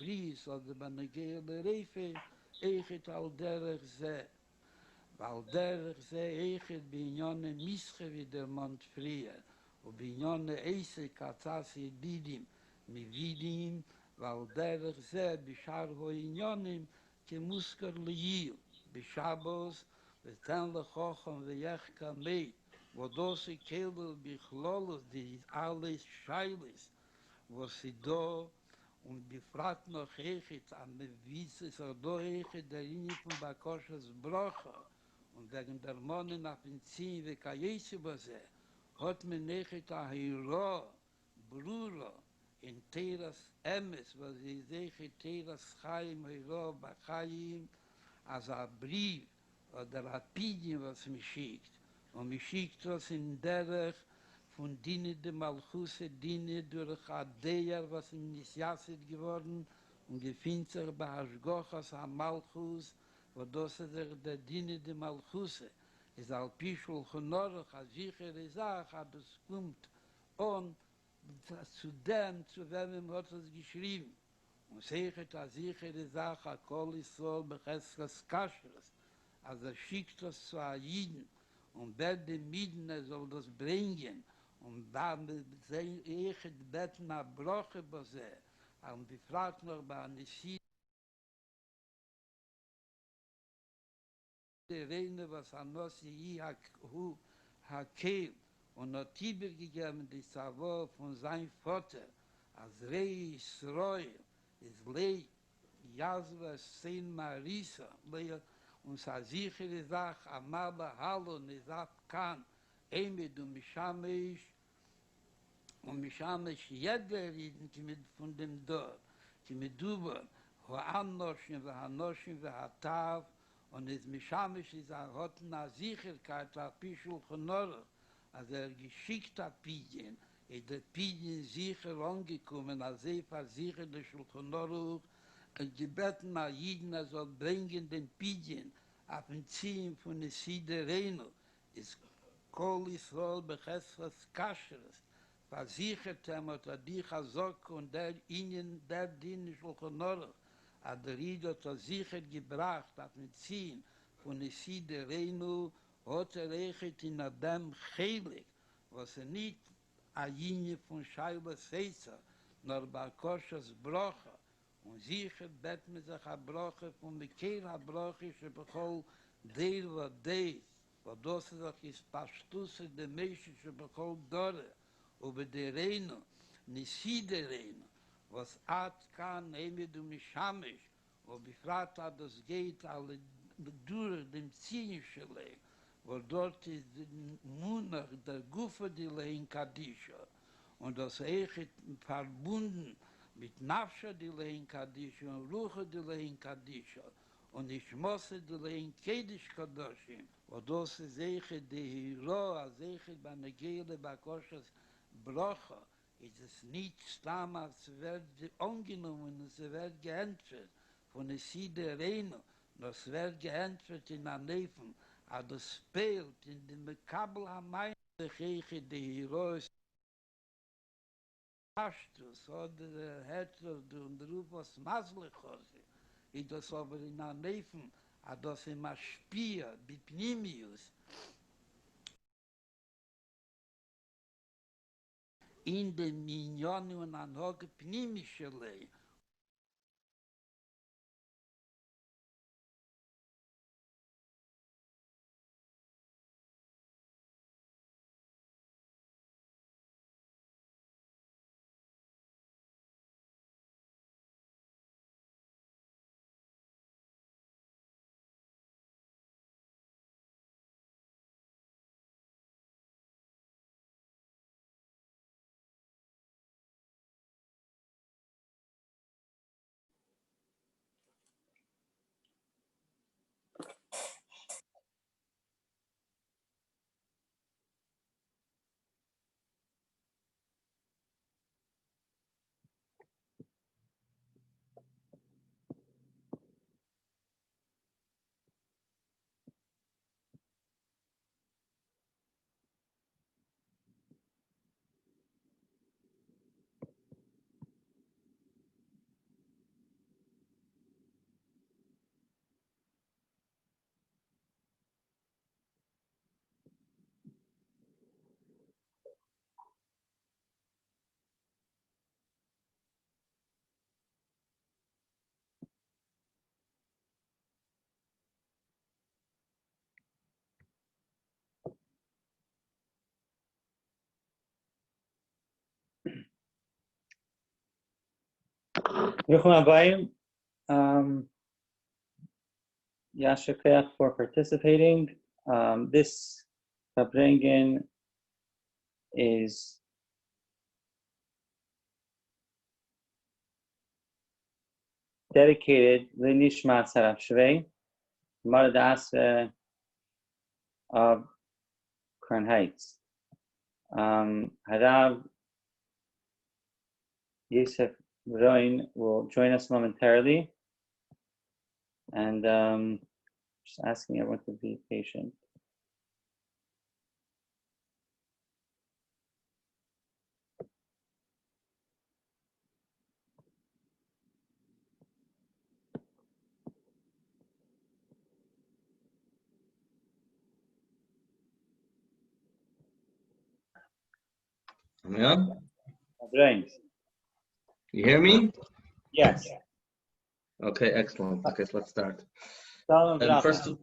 Bries oder Banagel Reife, Eichet al derech ze. Weil derech ze Eichet Binyone Mische wie der Mond frier, und Binyone Eise Katzasi Didim, mi Vidim, weil derech ze Bishar ho Inyonim, ke Musker Liyil, Bishabos, ותן לחוכם ויחכה מי, ודוסי קבל בכלולו די alle Scheiles, wo sie da und befragt noch Echid, an der Wiese ist da Echid, der Linie von Bakoshas Brocha, und wegen der Mone nach dem Zin, wie Kajesi bose, hat man Echid a Hiro, Bruro, in Teras Emes, wo sie sehe Teras Chaim, Hiro, Bachayim, als a Brief, oder Rapidien, was mich schickt. Und mich schickt das in derech von Dine de Malchuse, Dine durch Adeyer, was ihm nicht jasset geworden, und gefindt sich bei Hashgochas am Malchus, wo das ist der Dine de Malchuse. Es Alpischul Chonorach, a sichere Sache, aber es kommt und zu dem, zu wem hat es geschrieben. Und sechet a sichere Sache, a kol Yisrael becheskas Kasheres, also schickt das zu Aiden und beide Mieden, soll das bringen und dann echt beten a Broche bose und die fragt noch bei Nisi der Reine, was an Nossi hu hakel und hat Tiber gegeben, die Savo von seinem Vater, als Rei Israel, ist Lei Yazva Sein Marisa, und sa sichere Sach, amaba hallo, nizat kan, mit und Mishamish, und Mishamish jeder Rieden, die mit von dem Dor, die mit Duber, ho Anoshim, wa Hanoshim, wa Hatav, und es Mishamish ist hat na Sicherheit, a Pischul Chonor, also geschickt hat Pidien, der Pidien sicher angekommen, als versichert der Schulchonoruch, gebeten mal Jeden, soll bringen den Pidien auf den Ziehen von der Siede Reino, ist Kol Yisrael bechesras Kasheres, versichert hat dich Azok und der Ihnen, der Dien Schulchonoruch, hat der Ried hat sicher gebracht auf den Ziehen von der Siede Reino, hat rechet in Adam Chelik, was nicht a Linie von Scheibe Seizer, nur bei Koshas Brocha, und sicher bet mir sich a Broche von Bekehr a Broche, she bechol der wa deis, wo das ist Pashtusse de Meshe, she bechol Dore, über der Reino, nisi der Reino, was at kann, du Mishamish, wo befragt hat, das geht alle durch dem Zienschele, wo dort ist Munach, der Gufe, die Lehin Kadisha, und das Eichet verbunden mit Nafsha, die Lehin Kadisha, und Ruche, die Lehin Kadisha, und ich mosse die Lehin Kedish Kadoshim, wo das ist Eichet, die Hiro, als Eichet, bei Negele, bei Koshas Brocha, ist es nicht stamm, als wird angenommen, es wird geentfert von der Siede Reino, das wird geentfert in der Neven, aber das spielt in dem Kabel am Main, der Kirche, die Heroes, Chassidus, oder Hitler, und der Rufus Maslechose, ist das aber in der Neven, aber das immer Spiel, Bipnimius, in den Minhagim und an hoge pnimische Lei, Rabbi, Yashikach for participating. This Fabrengen is dedicated to Nishmat Saraf Shvei, Mardas of Crown Heights. Harav Yosef Braun will join us momentarily, and just asking everyone to be patient. Yeah. Braun. You hear me? Yes. Okay, excellent. Okay, so let's start. First, I'm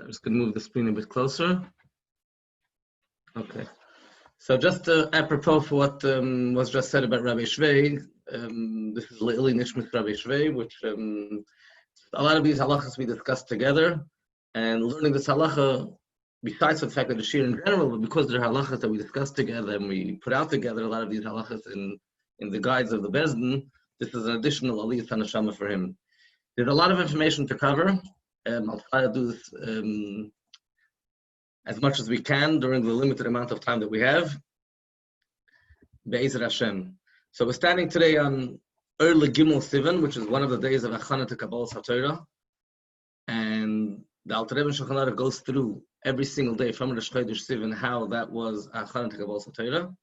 just going to move the screen a bit closer. Okay. So just apropos for what was just said about Rabbi Shvei, this is Le'ili Nishmat Rabbi Shvei, which a lot of these halachas we discussed together, and learning this halacha, besides the fact that the shir in general, but because there are halachas that we discussed together and we put out together a lot of these halachas in the guides of the Bezdin, this is an additional aliyah tanashama for him. There's a lot of information to cover. I'll try to do this as much as we can during the limited amount of time that we have. Be'ezer Hashem. So we're standing today on Early Gimel Sivan, which is one of the days of Achana to Kabbalas HaTorah. And the Alter Rebbe Shulchan Aruch goes through every single day from Rosh Chodesh Sivan how that was Achana to Kabbalas HaTorah.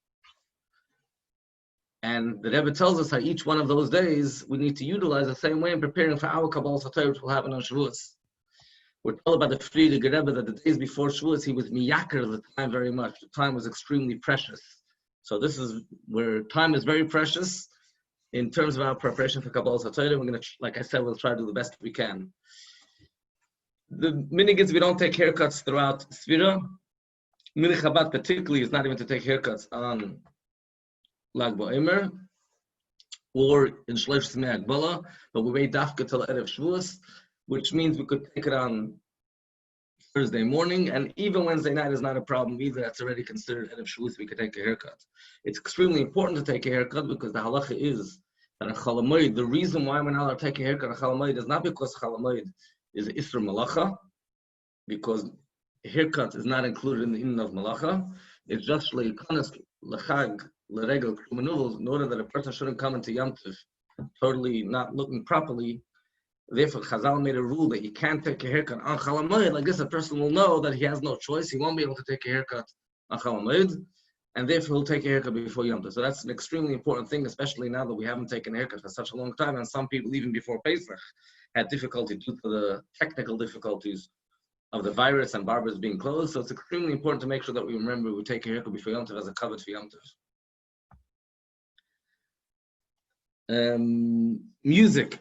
And the Rebbe tells us how each one of those days we need to utilize the same way in preparing for our Kabbalas HaTorah, which will happen on Shavuos. We're told about the Friedrich Rebbe that the days before Shavuos he was miyaker the time very much. The time was extremely precious. So this is where time is very precious in terms of our preparation for Kabbalas HaTorah. We're going to, like I said, we'll try to do the best we can. The minhag is we don't take haircuts throughout Sfira. Minhag Chabad particularly is not even to take haircuts on Lag BaOmer or in Shlosh Simei Agbala, but we wait dafka till Erev Shavuos, which means we could take it on Thursday morning, and even Wednesday night is not a problem either. That's already considered Erev Shavuos. We could take a haircut. It's extremely important to take a haircut because the halacha is that a chalamoid, the reason why we're not allowed to take a haircut at chalamoid is not because chalamoid is Isra Malacha, because a haircut is not included in the Inin of Malacha. It's just leikanas lechag leregel kriminals in order that a person shouldn't come into Yom Tov totally not looking properly. Therefore, Chazal made a rule that you can't take a haircut on Chalamoid. Like this, a person will know that he has no choice. He won't be able to take a haircut on Chalamoid, and therefore he'll take a haircut before Yom Tov. So that's an extremely important thing, especially now that we haven't taken a haircut for such a long time, and some people, even before Pesach, had difficulty due to the technical difficulties of the virus and barbers being closed. So it's extremely important to make sure that we remember we take a haircut before Yom Tov as a covet for Yom Tov. Music.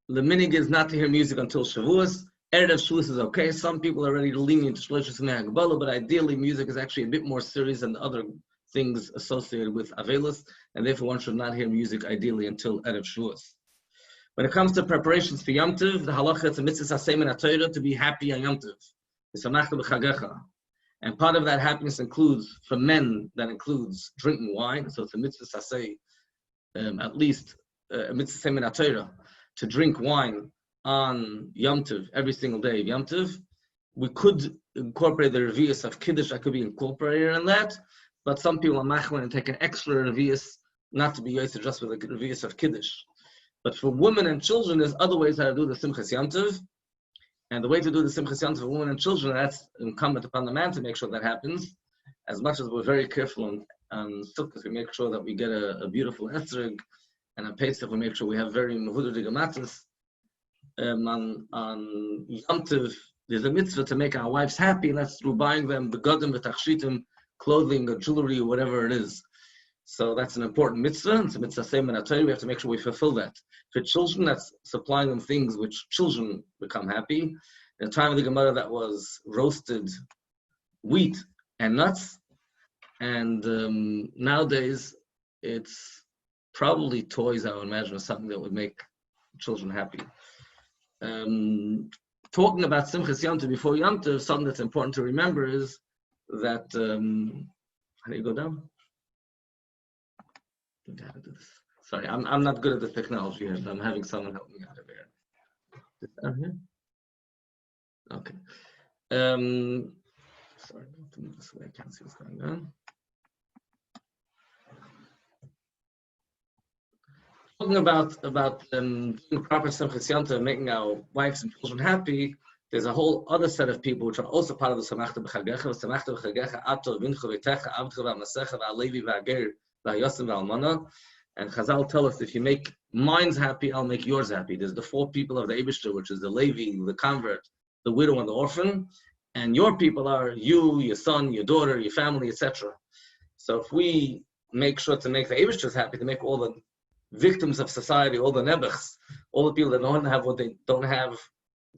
The minhag is not to hear music until Shavuos. Erev Shavuos is okay. Some people are ready to lenient to Shlosh Simei Agbala, but ideally music is actually a bit more serious than other things associated with Avelis, and therefore one should not hear music ideally until Erev Shavuos. When it comes to preparations for Yom Tov, the halacha is a mitzvah saseh min haTorah to be happy on Yom Tov. V'samachta b'chagecha. And part of that happiness includes, for men, that includes drinking wine, so it's a mitzvah saseh, at least a mitzvah saseh min haTorah, to drink wine on Yom Tov every single day of Yom Tov. We could incorporate the revius of Kiddush that could be incorporated in that, but some people are machman and take an extra revius, not to be used just with the revius of Kiddush. But for women and children, there's other ways how to do the Simchas Yom Tov. And the way to do the Simchas Yom Tov for women and children, that's incumbent upon the man to make sure that happens. As much as we're very careful on Sukkot, we make sure that we get a beautiful esrog, and on Pesach we make sure we have very mehuder digamatis. On Yom Tov, there's a mitzvah to make our wives happy, and that's through buying them begadim v'tachshitim, clothing or jewelry or whatever it is. So that's an important mitzvah. It's a mitzvah same in we have to make sure we fulfill that. For children, that's supplying them things which children become happy. In the time of the Gemara, that was roasted wheat and nuts. And nowadays, it's probably toys, I would imagine, or something that would make children happy. Talking about Simchas Yom Tov before Yom Tov, something that's important to remember is that, how do you go down? How to do this. Sorry, I'm not good at the technology here, so I'm having someone help me out of here. Is it down here? Okay. Sorry, I have to move this way. I can't see what's going on. Talking about doing proper Simchas Yom Tov, making our wives and children happy, there's a whole other set of people which are also part of the Samachta B'Chagecha. Samachta B'Chagecha, Ato V'Inchu V'Techa, Avdcha V'Amasecha, V'Alevi V'Ager, V'Yosef V'Almana. And Chazal tell us, if you make mine's happy, I'll make yours happy. There's the four people of the Eibishter, which is the Levi, the convert, the widow, and the orphan. And your people are you, your son, your daughter, your family, etc. So if we make sure to make the Eibishters happy, to make all the victims of society, all the nebuchs, all the people that don't have what they don't have,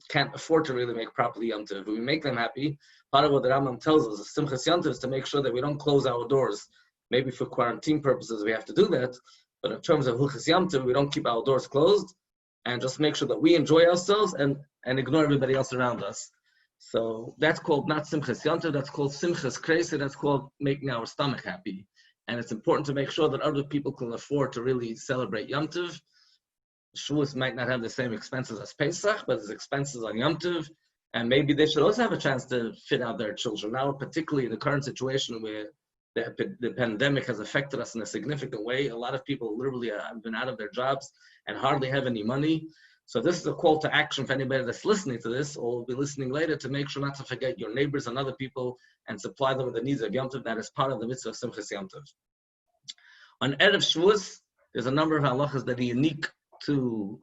can't afford to really make properly Yom Tov. If we make them happy, part of what the Rambam tells us, the Simchas Yom Tov, is to make sure that we don't close our doors. Maybe for quarantine purposes we have to do that, but in terms of Hilchos Yom Tov, we don't keep our doors closed, and just make sure that we enjoy ourselves and ignore everybody else around us. So that's called not Simchas Yom Tov, that's called Simchas Kreise, that's called making our stomach happy. And it's important to make sure that other people can afford to really celebrate Yom Tov. Shavuos might not have the same expenses as Pesach, but there's expenses on Yom Tov, and maybe they should also have a chance to fit out their children. Now, particularly in the current situation where the pandemic has affected us in a significant way, a lot of people literally have been out of their jobs and hardly have any money. So this is a call to action for anybody that's listening to this or will be listening later, to make sure not to forget your neighbors and other people and supply them with the needs of Yom Tov. That is part of the mitzvah of Simchas Yom Tov. On Erev Shavuos, there's a number of halachas that are unique to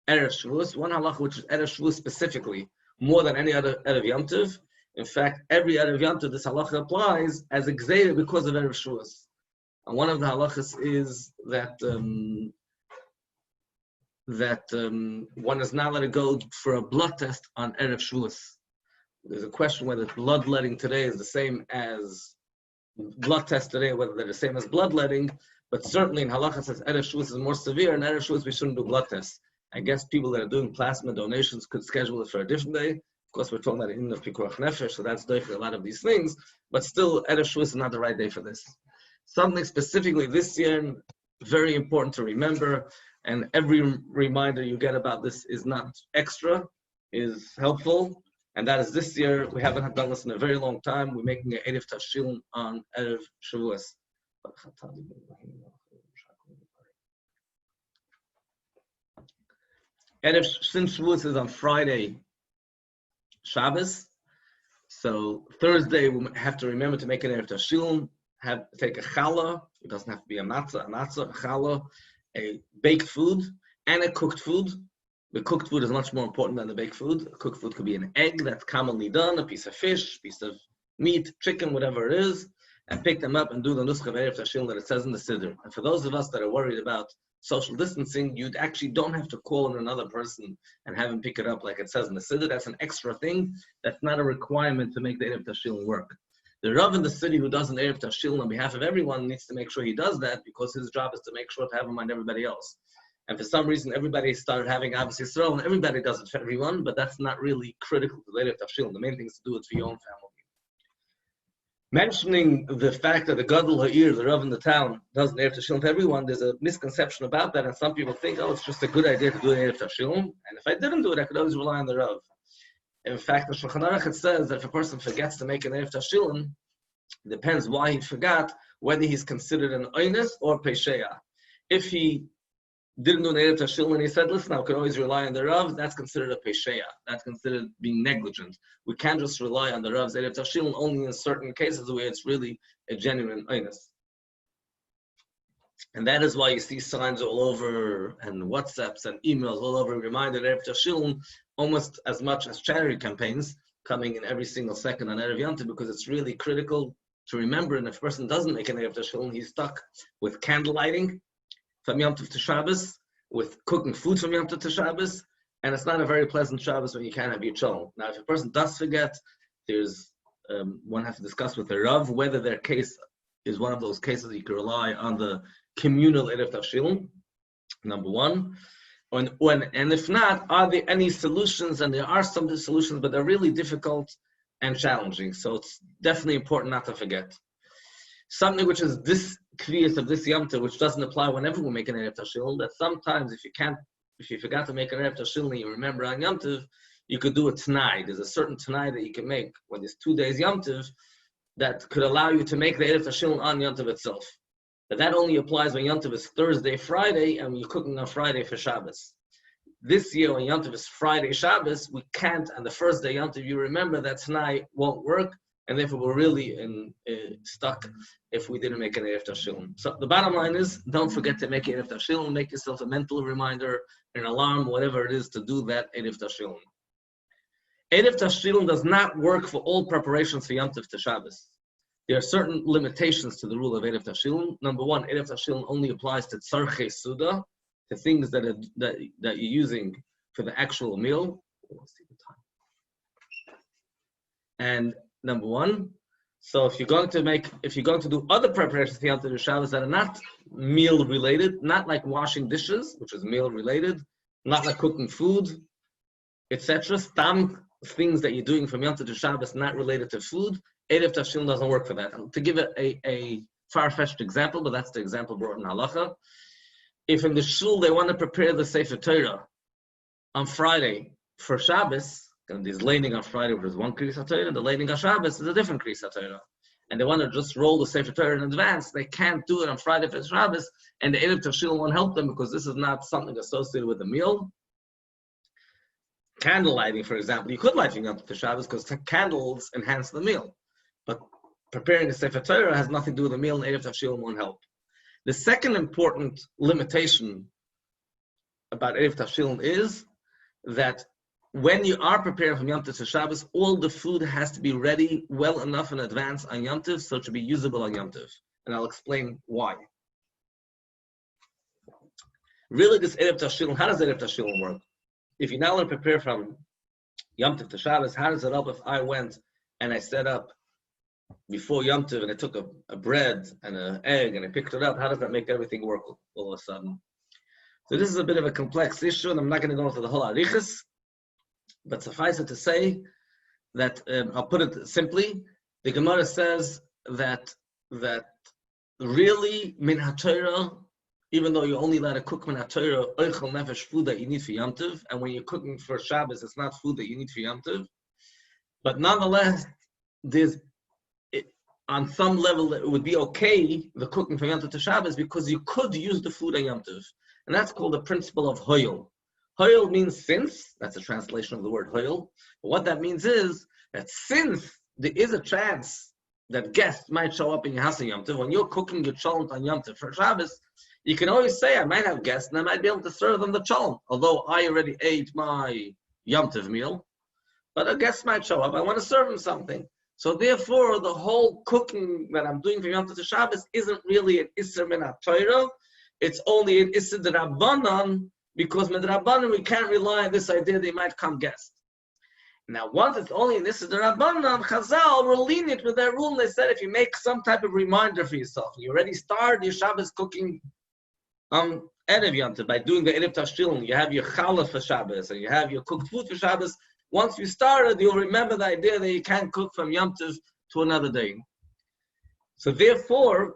Erev Shavuos. One halacha, which is Erev Shavuos specifically, more than any other Erev Yom Tov. In fact, every Erev Yom Tov, this halacha applies as a gzeira because of Erev Shavuos. And one of the halachas is that one is not allowed to go for a blood test on Erev Shavuos. There's a question whether bloodletting today is the same as blood test today, whether they're the same as bloodletting, but certainly in halacha says Erev Shavuos is more severe, and Erev Shavuos we shouldn't do blood tests. I guess people that are doing plasma donations could schedule it for a different day. Of course, we're talking about the of Pikuach Nefesh, so that's day for a lot of these things, but still, Erev Shavuos is not the right day for this. Something specifically this year, very important to remember, and every reminder you get about this is not extra, is helpful, and that is this year, we haven't done this in a very long time, we're making an Erev Tashilin on Erev Shavuos. Since Shavuos is on Friday, Shabbos, so Thursday we have to remember to make an Erev Tashilin, take a challah, it doesn't have to be a matzah, a challah, a baked food, and a cooked food. The cooked food is much more important than the baked food. A cooked food could be an egg that's commonly done, a piece of fish, piece of meat, chicken, whatever it is, and pick them up and do the nuskha of Erev Tashilin that it says in the Siddur. And for those of us that are worried about social distancing, you actually don't have to call on another person and have him pick it up like it says in the Siddur. That's an extra thing. That's not a requirement to make the Erev Tashilin work. The Rav in the city who does an Erev Tashilin on behalf of everyone needs to make sure he does that, because his job is to make sure to have in mind everybody else. And for some reason, everybody started having Ahavas Yisrael, and everybody does it for everyone, but that's not really critical to the Erev Tashilin. The main thing is to do it for your own family. Mentioning the fact that the Gadol Ha'ir, the Rav in the town, does an Erev Tashilin for everyone, there's a misconception about that, and some people think, oh, it's just a good idea to do an Erev Tashilin, and if I didn't do it, I could always rely on the Rav. In fact, the Shulchan Aruch, it says that if a person forgets to make an Erev Tashilin, it depends why he forgot, whether he's considered an Oines or Pesheya. If he didn't do an Erev Tashilin and he said, listen, I could always rely on the Rav, that's considered a Pesheya. That's considered being negligent. We can't just rely on the Rav's Erev Tashilin only in certain cases where it's really a genuine Oines. And that is why you see signs all over, and WhatsApps and emails all over, reminded Erev Tashilin almost as much as charity campaigns coming in every single second on Erev Yom Tov, because it's really critical to remember. And if a person doesn't make an Erev Tashilin, he's stuck with candle lighting from Yom Tov to Shabbos, with cooking food from Yom Tov to Shabbos, and it's not a very pleasant Shabbos when you can't have your cholent. Now, if a person does forget, there's one has to discuss with the Rav whether their case is one of those cases you can rely on the communal Erev Tavshilin, number one. And if not, are there any solutions? And there are some solutions, but they're really difficult and challenging. So it's definitely important not to forget. Something which is this kriyas of this Yom Tov, which doesn't apply whenever we make an Erev Tashilin, that sometimes if you forgot to make an Erev Tashilin and you remember on Yom Tov, you could do a Tanai. There's a certain Tanai that you can make when there's 2 days Yom Tov that could allow you to make the Erev Tashilin on Yom Tov itself. But that only applies when Yom Tov is Thursday, Friday, and you're cooking on Friday for Shabbos. This year, when Yom Tov is Friday, Shabbos, we can't, and the first day Yom Tov, you remember that Tanai won't work, and therefore we're really stuck if we didn't make an Erev Tashilin. So the bottom line is, don't forget to make Erev Tashilin, make yourself a mental reminder, an alarm, whatever it is, to do that Erev Tashilin. Erev Tashilin does not work for all preparations for Yom Tov to Shabbos. There are certain limitations to the rule of Erev Tashilin. Number one, Erev Tashilin only applies to tzarchei suda, to things that you're using for the actual meal. And number one, so if you're going to do other preparations for Yom Tov Shabbos that are not meal related, not like washing dishes, which is meal related, not like cooking food, etc., stam things that you're doing from Yom Tov to Shabbos not related to food, Erev Tashilin doesn't work for that. And to give a far-fetched example, but that's the example brought in Halacha, if in the shul they want to prepare the Sefer Torah on Friday for Shabbos, and there's laning on Friday, which is one Kriyas Torah, and the laning on Shabbos is a different Kriyas Torah, and they want to just roll the Sefer Torah in advance, they can't do it on Friday for Shabbos, and the Erev Tashilin won't help them because this is not something associated with the meal. Candle lighting, for example, you could light Yom Tov Shabbos because candles enhance the meal. But preparing a Sefer Torah has nothing to do with the meal, and Erev Tashilin won't help. The second important limitation about Erev Tashilin is that when you are preparing from Yom Tov to Shabbos, all the food has to be ready well enough in advance on Yom Tov so it should be usable on Yom Tov. And I'll explain why. Really, this Erev Tashilin, how does Erev Tashilin work? If you now want to prepare from Yom Tov to Shabbos, how does it help if I went and I set up before Yom Tov and I took a bread and an egg and I picked it up? How does that make everything work all of a sudden? So this is a bit of a complex issue, and I'm not going to go into the whole arichas, but suffice it to say that I'll put it simply. The Gemara says that really min haTorah, even though you're only allowed to cook min haTorah, oichel nefesh, food that you need for Yom Tov, and when you're cooking for Shabbos, it's not food that you need for Yom Tov. But nonetheless, on some level, it would be okay, the cooking for Yom Tov to Shabbos, because you could use the food on Yom Tov. And that's called the principle of hoyel. Hoyel means since, that's a translation of the word hoyel. But what that means is that since there is a chance that guests might show up in your house on Yom Tov, when you're cooking your cholent on Yom Tov for Shabbos, you can always say, I might have guests and I might be able to serve them the cholent, although I already ate my Yom Tov meal. But a guest might show up, I want to serve him something. So therefore, the whole cooking that I'm doing for Yom Tov to Shabbos isn't really an Isser min haTorah. It's only an Isser d'Rabbanan, because with Rabbanan we can't rely on this idea they might come guests. Now, once it's only an Isser d'Rabbanan, Chazal were lenient with that rule. They said if you make some type of reminder for yourself, you already started your Shabbos cooking Erev Yom Tov by doing the Erev Tashilin, you have your challah for Shabbos, and you have your cooked food for Shabbos. Once you started, you'll remember the idea that you can't cook from Yom Tov to another day. So therefore,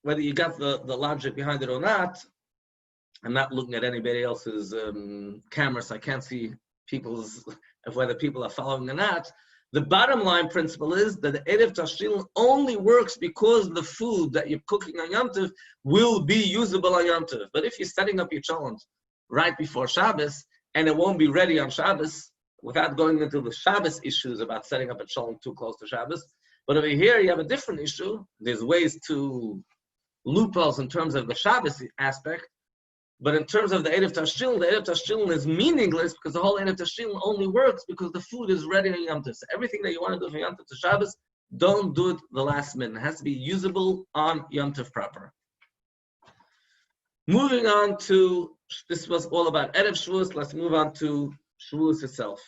whether you got the logic behind it or not, I'm not looking at anybody else's camera, so I can't see whether people are following or not. The bottom line principle is that the Erev Tashilin only works because the food that you're cooking on Yom Tov will be usable on Yom Tov. But if you're setting up your cholent right before Shabbos and it won't be ready on Shabbos, without going into the Shabbos issues about setting up a cholent too close to Shabbos, but over here you have a different issue. There's ways to loopholes in terms of the Shabbos aspect, but in terms of the Erev Tashilin is meaningless because the whole Erev Tashilin only works because the food is ready on Yom Tov. So everything that you want to do from Yom Tov to Shabbos, don't do it the last minute. It has to be usable on Yom Tov proper. Moving on to, this was all about Erev Shavuos. Let's move on to Shavuos itself.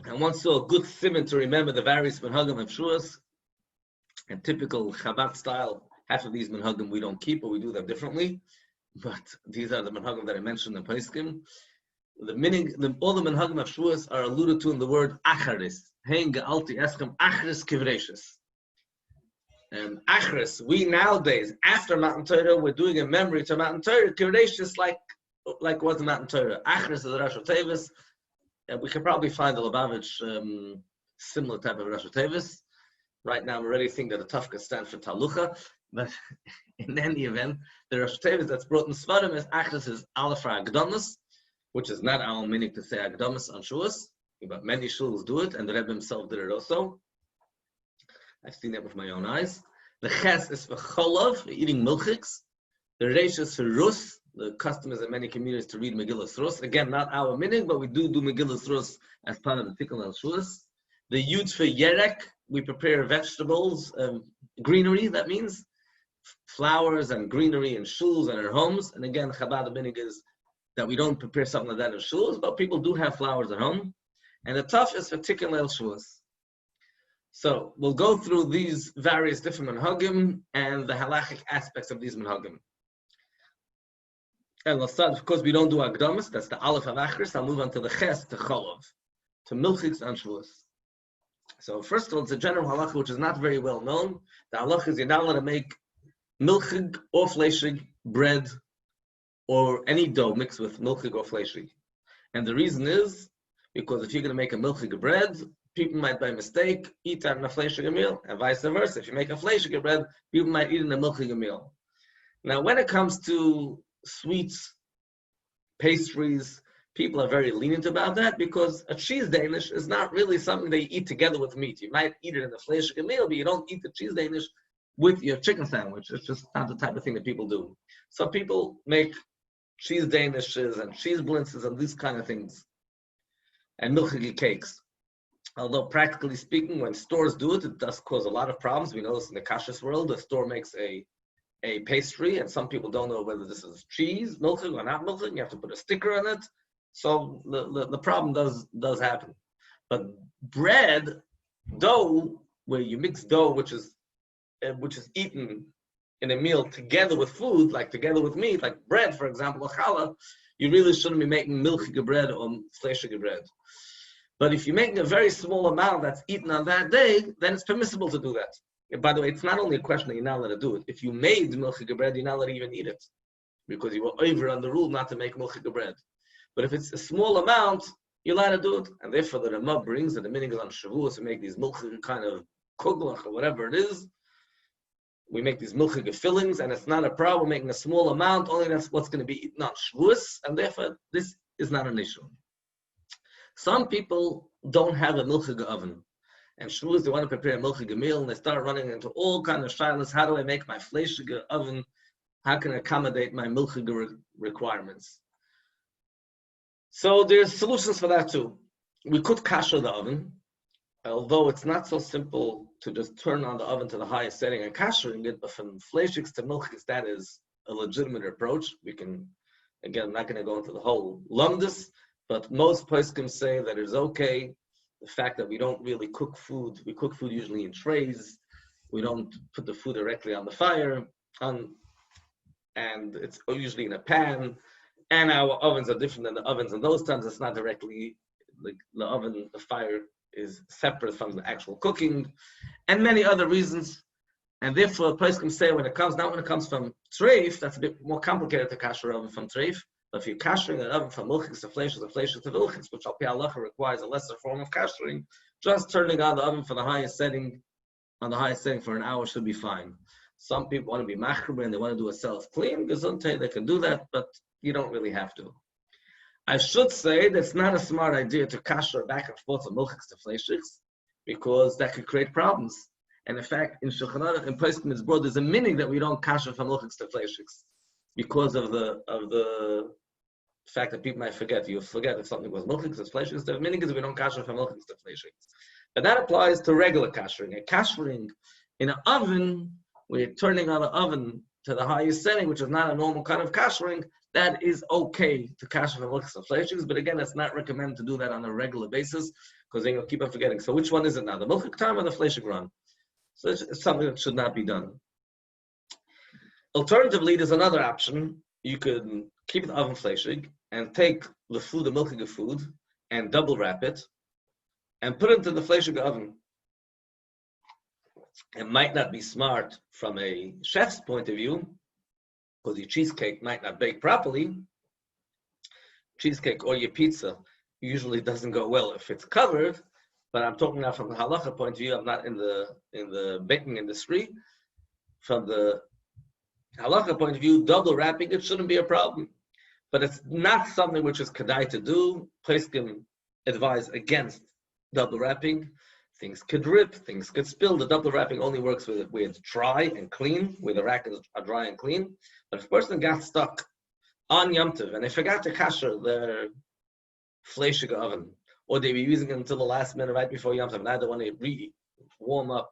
And once saw a good simon to remember the various Minhagim of Shavuos, and typical Chabad style, half of these Minhagim we don't keep, or we do them differently. But these are the Minhagim that I mentioned in Paiskim. All the Minhagim of Shavuos are alluded to in the word Acharis. Hein gealti eschem Acharis kivreishis. And Acharis, we nowadays, after Matan Torah, we're doing a memory to Matan Torah, kivreishis like was the Matan Torah. Acharis is the Rosh Tevis. We can probably find the Lubavitch similar type of Rosh Tevis. Right now, I'm already thinking that the Tafka stands for Talucha, but in any event, the Rosh Tevis that's brought in Svarim is Acharis is Aleph Agdomus, which is not our meaning to say Agdomus on Shavuos, but many shuls do it, and the Rebbe himself did it also. I've seen that with my own eyes. The Ches is for Cholov, eating milchiks. The Reish is for Rus. The custom is in many communities to read Megillas Rus. Again, not our meaning, but we do Megillas Rus as part of the Tikkun al Shavuos. The Yud for Yerek, we prepare vegetables, greenery, that means flowers and greenery in shuls and in homes. And again, Chabad Minig is that we don't prepare something like that in shuls, but people do have flowers at home. And the Tuf is for Tikkun al Shavuos. So we'll go through these various different Minhagim and the halachic aspects of these Minhagim. And let's start, because we don't do Agdamas, that's the Aleph of Achris, I'll move on to the Ches, to Cholov, to Milchiks and Shavuos. So first of all, it's a general halacha which is not very well known. The halacha is you're not allowed to make milchig or fleshig bread or any dough mixed with milchig or fleshig. And the reason is because if you're going to make a milchig bread, people might by mistake eat on a fleshig meal, and vice versa. If you make a fleshig bread, people might eat in a milchig meal. Now, when it comes to sweets, pastries, people are very lenient about that because a cheese Danish is not really something that you eat together with meat. You might eat it in a fleshig meal, but you don't eat the cheese Danish with your chicken sandwich. It's just not the type of thing that people do. So people make cheese Danishes and cheese blintzes and these kind of things, and milchig cakes. Although practically speaking, when stores do it, it does cause a lot of problems. We know this in the kashrus world. The store makes a pastry, and some people don't know whether this is cheese, milchig, or not milchig. You have to put a sticker on it. So the problem does happen. But bread, dough, where you mix dough, which is eaten in a meal together with food, like together with meat, like bread, for example, or challah, you really shouldn't be making milchig bread or fleshig bread. But if you're making a very small amount that's eaten on that day, then it's permissible to do that. And by the way, it's not only a question that you're not allowed to do it. If you made milchig bread, you're not allowed to even eat it, because you were over on the rule not to make milchig bread. But if it's a small amount, you're allowed to do it. And therefore the Ramah brings that the meaning is on Shavuos to make these milchig kind of kuglach or whatever it is. We make these milchig fillings, and it's not a problem making a small amount, only that's what's going to be eaten on Shavuos, and therefore this is not an issue. Some people don't have a milchig oven. And Shavuos, they want to prepare a milchig meal, and they start running into all kinds of shilas. How do I make my fleshig oven? How can I accommodate my milchig requirements? So there's solutions for that too. We could kasher the oven, although it's not so simple to just turn on the oven to the highest setting and kashering it, but from fleshiks to milchiks, that is a legitimate approach. We can, again, I'm not going to go into the whole lumdus, but most poskim say that it's okay. The fact that we don't really cook food, we cook food usually in trays. We don't put the food directly on the fire, and it's usually in a pan. And our ovens are different than the ovens in those times. It's not directly, like the oven, the fire is separate from the actual cooking, and many other reasons. And therefore, a place can say when it comes from treif, that's a bit more complicated to kasher oven from treif. But if you're kashering an oven from milchiks to fleshis to vilchiks, which al pi halacha requires a lesser form of kashering, just turning on the oven for the highest setting, for an hour should be fine. Some people want to be machmer and they want to do a self-clean. Gesundheit, they can do that, but you don't really have to. I should say that's not a smart idea to kasher back and forth from milchiks to fleshiks, because that could create problems. And in fact, in Shulchan Aruch, in Poskim it's brought, there's a meaning that we don't kasher from milchiks to fleshiks, because of the fact that people might forget. You forget if something was milchiks to fleshiks. The meaning is we don't kasher from milchiks to fleshiks. But that applies to regular kashering. A kashering in an oven, where you're turning on an oven to the highest setting, which is not a normal kind of kashering, that is okay to kasher the milchus of fleishigs. But again, it's not recommended to do that on a regular basis because then you'll keep on forgetting. So which one is it now? The milchik time or the fleishig run? So it's something that should not be done. Alternatively, there's another option. You could keep the oven fleishig and take the food, the milking of food, and double wrap it and put it into the fleishig oven. It might not be smart from a chef's point of view because your cheesecake might not bake properly. Cheesecake or your pizza usually doesn't go well if it's covered, but I'm talking now from the halacha point of view. I'm not in the baking industry. From the halacha point of view, double wrapping, it shouldn't be a problem. But it's not something which is kedai to do. Poskim advise against double wrapping. Things could rip, things could spill. The double wrapping only works where it's dry and clean, where the rack is dry and clean. But if a person got stuck on Yom Tov and they forgot to kasher their fleishig oven, or they were using it until the last minute right before Yom Tov, and now they want to warm up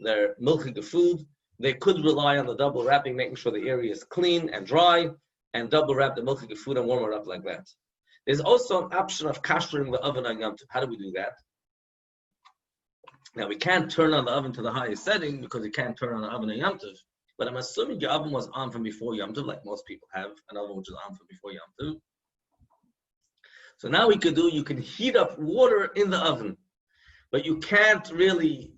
their milking of food, they could rely on the double wrapping, making sure the area is clean and dry, and double wrap the milking of food and warm it up like that. There's also an option of kashering the oven on Yom Tov. How do we do that? Now, we can't turn on the oven to the highest setting because you can't turn on the oven on Yom Tov. But I'm assuming your oven was on from before Yom Tov, like most people have an oven which is on from before Yom Tov. So now you can heat up water in the oven, but you can't really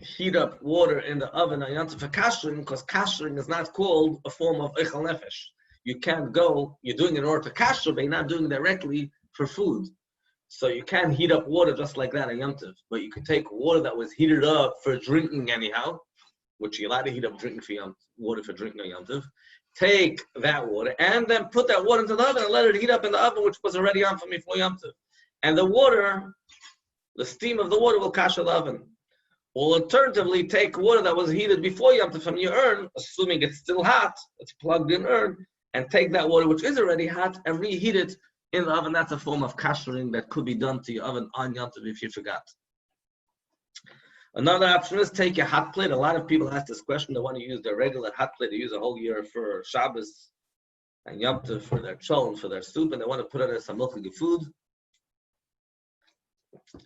heat up water in the oven on Yom Tov for kashering because kashering is not called a form of eichel nefesh. You can't go, you're doing it in order to kasher, but you're not doing it directly for food. So you can't heat up water just like that on Yom Tov, but you can take water that was heated up for drinking anyhow, which you're allowed to heat up water for drinking on Yom Tov. Take that water and then put that water into the oven and let it heat up in the oven, which was already on from before Yom Tov. And the water, the steam of the water will kasher the oven. Or alternatively, take water that was heated before Yom Tov from your urn, assuming it's still hot, it's plugged in urn, and take that water which is already hot and reheat it in the oven. That's a form of kashering that could be done to your oven on Yom Tov if you forgot. Another option is take a hot plate. A lot of people ask this question. They want to use their regular hot plate. They use a whole year for Shabbos and Yom Tov for their cholent, for their soup, and they want to put it in some milking of food.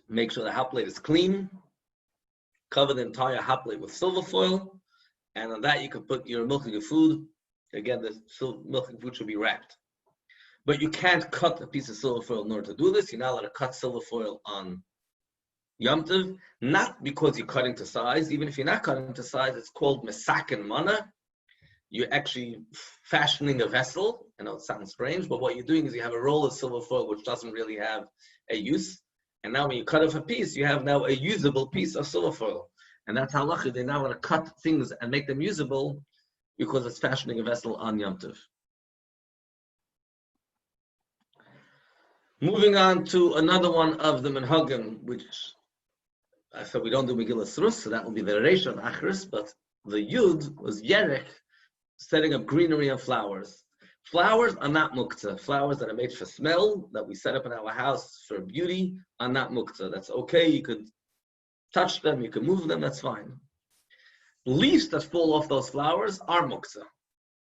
Make sure the hot plate is clean. Cover the entire hot plate with silver foil, and on that you can put your milking of food. Again, the milking food should be wrapped. But you can't cut a piece of silver foil in order to do this. You're not allowed to cut silver foil on Yom Tov, not because you're cutting to size. Even if you're not cutting to size, it's called mesaken mana. You're actually fashioning a vessel. I know it sounds strange, but what you're doing is you have a roll of silver foil which doesn't really have a use. And now when you cut off a piece, you have now a usable piece of silver foil. And that's how lucky they now want to cut things and make them usable because it's fashioning a vessel on Yom Tov. Moving on to another one of the Minhagim, which I said we don't do Megillas Rus, so that will be the Reisha of Achris, but the Yud was Yerech, setting up greenery and flowers. Flowers are not muktzah. Flowers that are made for smell, that we set up in our house for beauty, are not muktzah. That's okay, you could touch them, you can move them, that's fine. Leaves that fall off those flowers are muktzah.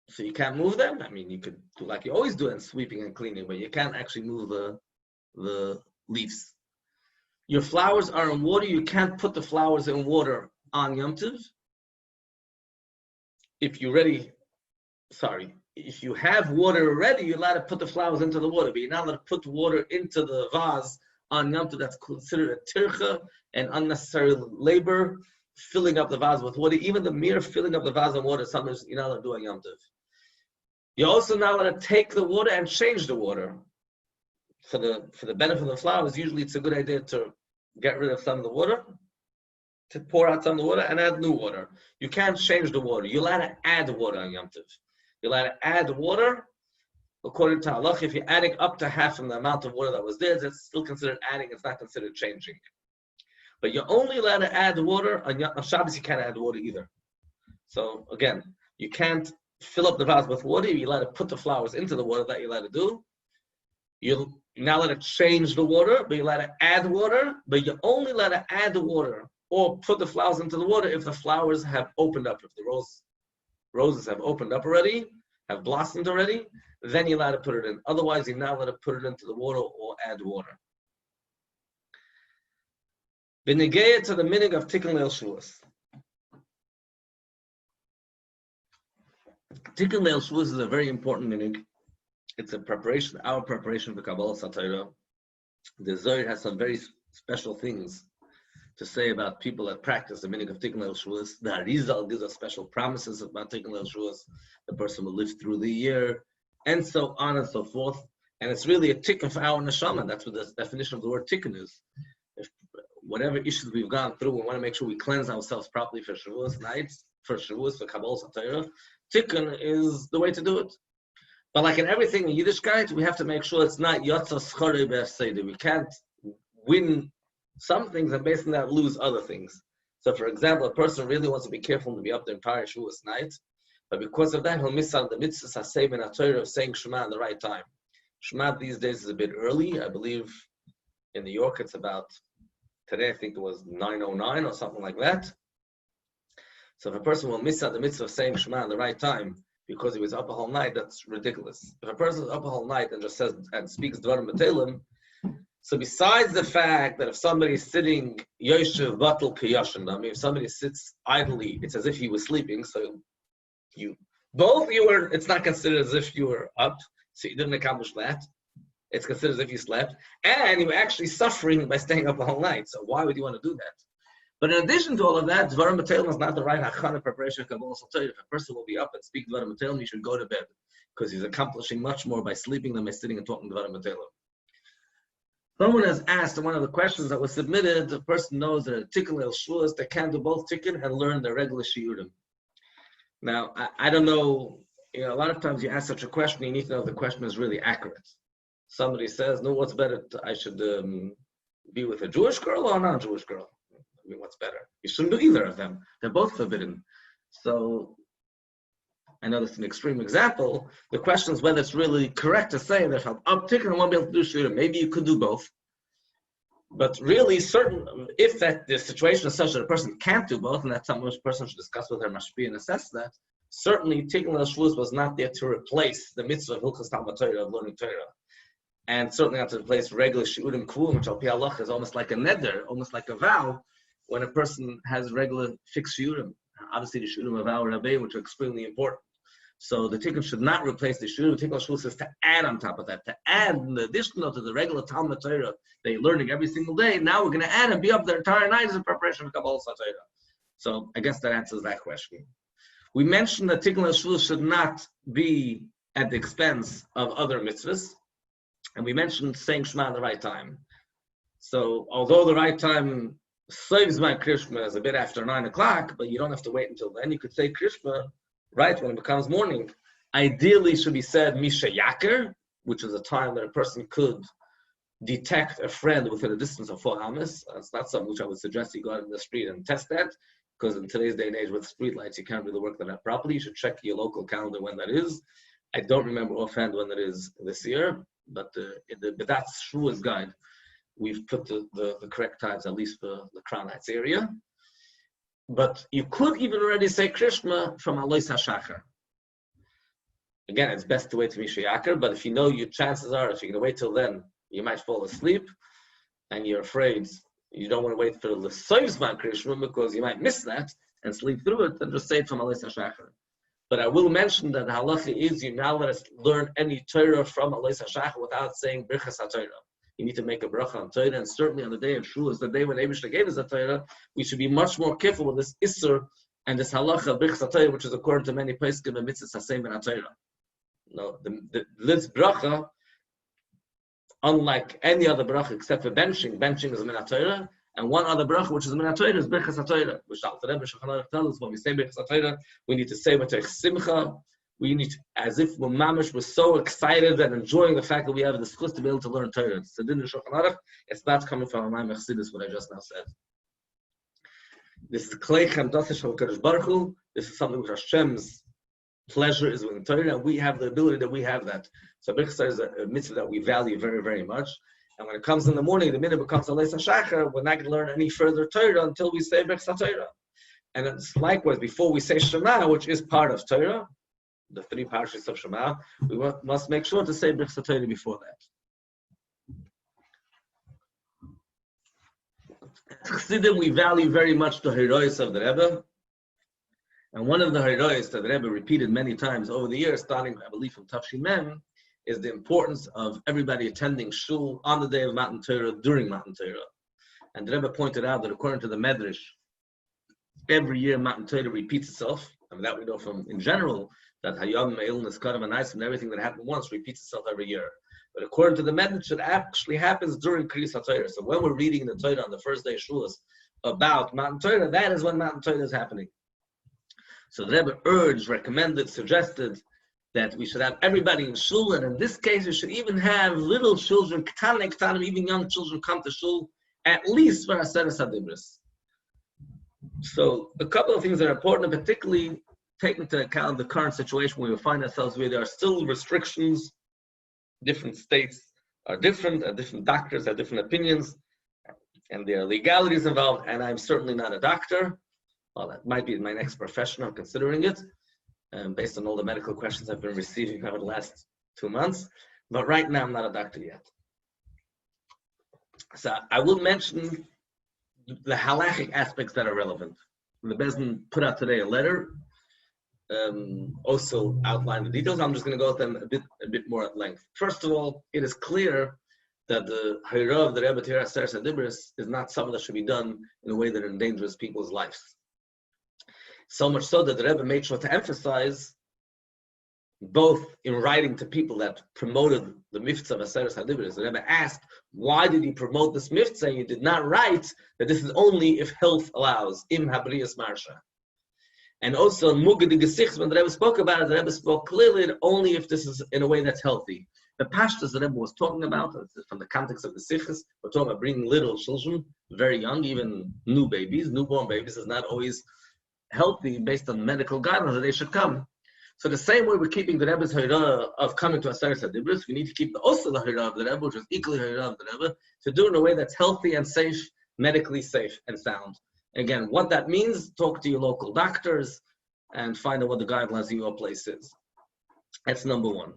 So you can't move them. I mean, you could do like you always do in sweeping and cleaning, but you can't actually move the leaves. Your flowers are in water. You can't put the flowers in water on Yom Tov. If you have water already, you're allowed to put the flowers into the water, but you're not allowed to put water into the vase on Yom Tov. That's considered a tircha and unnecessary labor, filling up the vase with water. Even the mere filling up the vase with water, sometimes you're not allowed to do on Yom Tov. You're also not allowed to take the water and change the water. For the benefit of the flowers, usually it's a good idea to get rid of some of the water, to pour out some of the water and add new water. You can't change the water. You're allowed to add water on Yom Tov. You're allowed to add water. According to halach, if you're adding up to half from the amount of water that was there, that's still considered adding. It's not considered changing. But you're only allowed to add water on Shabbos. You can't add water either. So again, you can't fill up the vase with water. You're allowed to put the flowers into the water. That you're allowed to do. You're not allowed to change the water, but you're allowed to add water. But you're only allowed to add the water or put the flowers into the water if the flowers have opened up. If the rose roses have opened up already, have blossomed already, then you're allowed to put it in. Otherwise, you're not allowed to put it into the water or add water. B'negeya to the minhag of Tikkun Leil Shavuos. Tikkun Leil Shavuos is a very important minhag. It's a preparation, our preparation for Kabbalah Satira. The Zohar has some very special things to say about people that practice the minhag of Tikkun Leil Shavuos. The Arizal gives us special promises about Tikkun Leil Shavuos. The person will live through the year, and so on and so forth. And it's really a tikkun for our neshama. That's what the definition of the word tikkun is. If whatever issues we've gone through, we want to make sure we cleanse ourselves properly for Shavuos nights, for Shavuos, for Kabbalah Satira. Tikkun is the way to do it. But like in everything in Yiddishkeit, we have to make sure it's not Yotza Schorei B'Seder. We can't win some things and based on that lose other things. So for example, a person really wants to be careful to be up the entire Shavuos night, but because of that, he'll miss out the mitzvahs HaSeim and HaTorah of saying Shema at the right time. Shema these days is a bit early. I believe in New York it's about, today I think it was 9:09 or something like that. So if a person will miss out the mitzvah of saying Shema at the right time because he was up a whole night, that's ridiculous. If a person is up a whole night and just says and speaks Dvarim B'Teilim, so besides the fact that if somebody is sitting Yosef Batel Kiyashin, I mean if somebody sits idly, it's as if he was sleeping, so it's not considered as if you were up, so you didn't accomplish that. It's considered as if you slept, and you were actually suffering by staying up a whole night. So why would you want to do that? But in addition to all of that, Dvarim B'Teilim is not the right hachana preparation of Kabbalah Satira. If a person will be up and speak Dvarim B'Teilim, he should go to bed, because he's accomplishing much more by sleeping than by sitting and talking Dvarim B'Teilim. Someone has asked in one of the questions that was submitted, the person knows that Tikkun Leil Shavuos, they can do both Tikkun and learn the regular Shiurim. Now, I don't know, a lot of times you ask such a question, you need to know if the question is really accurate. Somebody says, no, what's better, I should be with a Jewish girl or a non-Jewish girl? I mean, what's better? You shouldn't do either of them. They're both forbidden. So, I know this is an extreme example. The question is whether it's really correct to say that if I'm up Tikkun, I won't be able to do Shiurim. Maybe you could do both. But really, if the situation is such that a person can't do both, and that's something which a person should discuss with their mashpia and assess that, certainly Tikkun Leil Shavuos was not there to replace the mitzvah of Hilchos Talmud Torah, of learning Torah. And certainly not to replace regular Shiurim Kvuim, which al pi halacha is almost like a neder, almost like a vow, when a person has regular fixed Shiurim. Obviously, the Shiurim of our Rabbi, which are extremely important. So the Tikkun should not replace the Shiurim. Tikkun Leil Shavuos is to add on top of that, to add in addition to the regular Talmud Torah they're learning every single day. Now we're going to add and be up their entire night as a preparation for Kabbalah Satira. So I guess that answers that question. We mentioned that Tikkun Leil Shavuos should not be at the expense of other mitzvahs, and we mentioned saying Shema at the right time. So although the right time saves my Krishma is a bit after 9 o'clock, but you don't have to wait until then. You could say Krishma right when it becomes morning. Ideally, should be said Misha Yaker, which is a time that a person could detect a friend within a distance of 4 amas. That's not something which I would suggest you go out in the street and test that, because in today's day and age with street lights, you can't really work that out properly. You should check your local calendar when that is. I don't remember offhand when that is this year, but in the Bedat's Shavuos guide, we've put the correct times, at least for the Crown Heights area. But you could even already say Krishma from Alois HaShachar. Again, it's best to wait to Misha Yaker, but if you know your chances are, if you're going to wait till then, you might fall asleep, and you're afraid you don't want to wait for the Soivzman Krishma because you might miss that and sleep through it, then just say it from Alois HaShachar. But I will mention that the halacha is you now let us learn any Torah from Alois HaShachar without saying Birchas HaTorah. You need to make a bracha on Torah, and certainly on the day of Shavuos, the day when Eibishter gave us the Torah, we should be much more careful with this Isser and this halacha Birchas HaTorah, which is according to many poskim and mitzvahs HaSeim and HaTorah. No, this bracha, unlike any other bracha except for benching is a min HaTorah, and one other bracha which is a min HaTorah is Birchas HaTorah, which Alter Rebbe Shulchan Aruch tells us when we say Birchas HaTorah, we need to say with simcha. We need to, as if we're mamish, we're so excited and enjoying the fact that we have the schus to be able to learn Torah. So it's not coming from my Chassidus, what I just now said. This is Kleichem Dosish from Kadosh Baruch Hu. This is something which Hashem's pleasure is with Torah, and we have the ability that we have that. So Birchas is a mitzvah that we value very, very much. And when it comes in the morning, the minute it becomes Alois HaShachar, we're not going to learn any further Torah until we say Birchas HaTorah. And it's likewise, before we say Shema, which is part of Torah, the 3 parshas of Shema, we must make sure to say Birchas Torah before that. Chassidim, we value very much the Hirois of the Rebbe. And one of the Hirois that the Rebbe repeated many times over the years, starting, I believe, from Tafshin Mem, is the importance of everybody attending Shul on the day of Matan Torah, during Matan Torah. And the Rebbe pointed out that according to the Medrash, every year Matan Torah repeats itself. I mean, that we know from, in general, that Hayom, illness, Kadam, and Ice, and everything that happened once repeats itself every year. But according to the Medrash, it actually happens during Kriyas HaTorah. So when we're reading the Torah on the first day of Shavuos about Matan Torah, that is when Matan Torah is happening. So the Rebbe urged, recommended, suggested that we should have everybody in Shul, and in this case, we should even have little children, Ketanim, even young children, come to Shul, at least for Aseres HaDibros. So a couple of things that are important, and particularly taking into account the current situation where we find ourselves, where there are still restrictions. Different states are different doctors have different opinions, and there are legalities involved, and I'm certainly not a doctor. Well, that might be my next profession, I'm considering it, based on all the medical questions I've been receiving over the last 2 months. But right now, I'm not a doctor yet. So I will mention the halachic aspects that are relevant. The Bezdin put out today a letter, also outline the details. I'm just going to go with them a bit more at length. First of all, it is clear that the Hayra of the Rebbe Tira Aseres HaDibros is not something that should be done in a way that endangers people's lives. So much so that the Rebbe made sure to emphasize, both in writing to people that promoted the mitzvah of Aseres HaDibros. The Rebbe asked, why did he promote this mitzvah? And he did not write that this is only if health allows, im habriyas marsha. And also, Mugad Gesichts, when the Rebbe spoke about it, the Rebbe spoke clearly that only if this is in a way that's healthy. The pashtas the Rebbe was talking about, from the context of the Sikhs, we're talking about bringing little children, very young, even newborn babies, is not always healthy based on medical guidelines that they should come. So the same way we're keeping the Rebbe's Hayra of coming to Aseres HaDibros, we need to keep also the Hayra of the Rebbe, which is equally Hayra of the Rebbe, to do it in a way that's healthy and safe, medically safe and sound. Again, what that means, talk to your local doctors and find out what the guidelines of your place is. That's number one.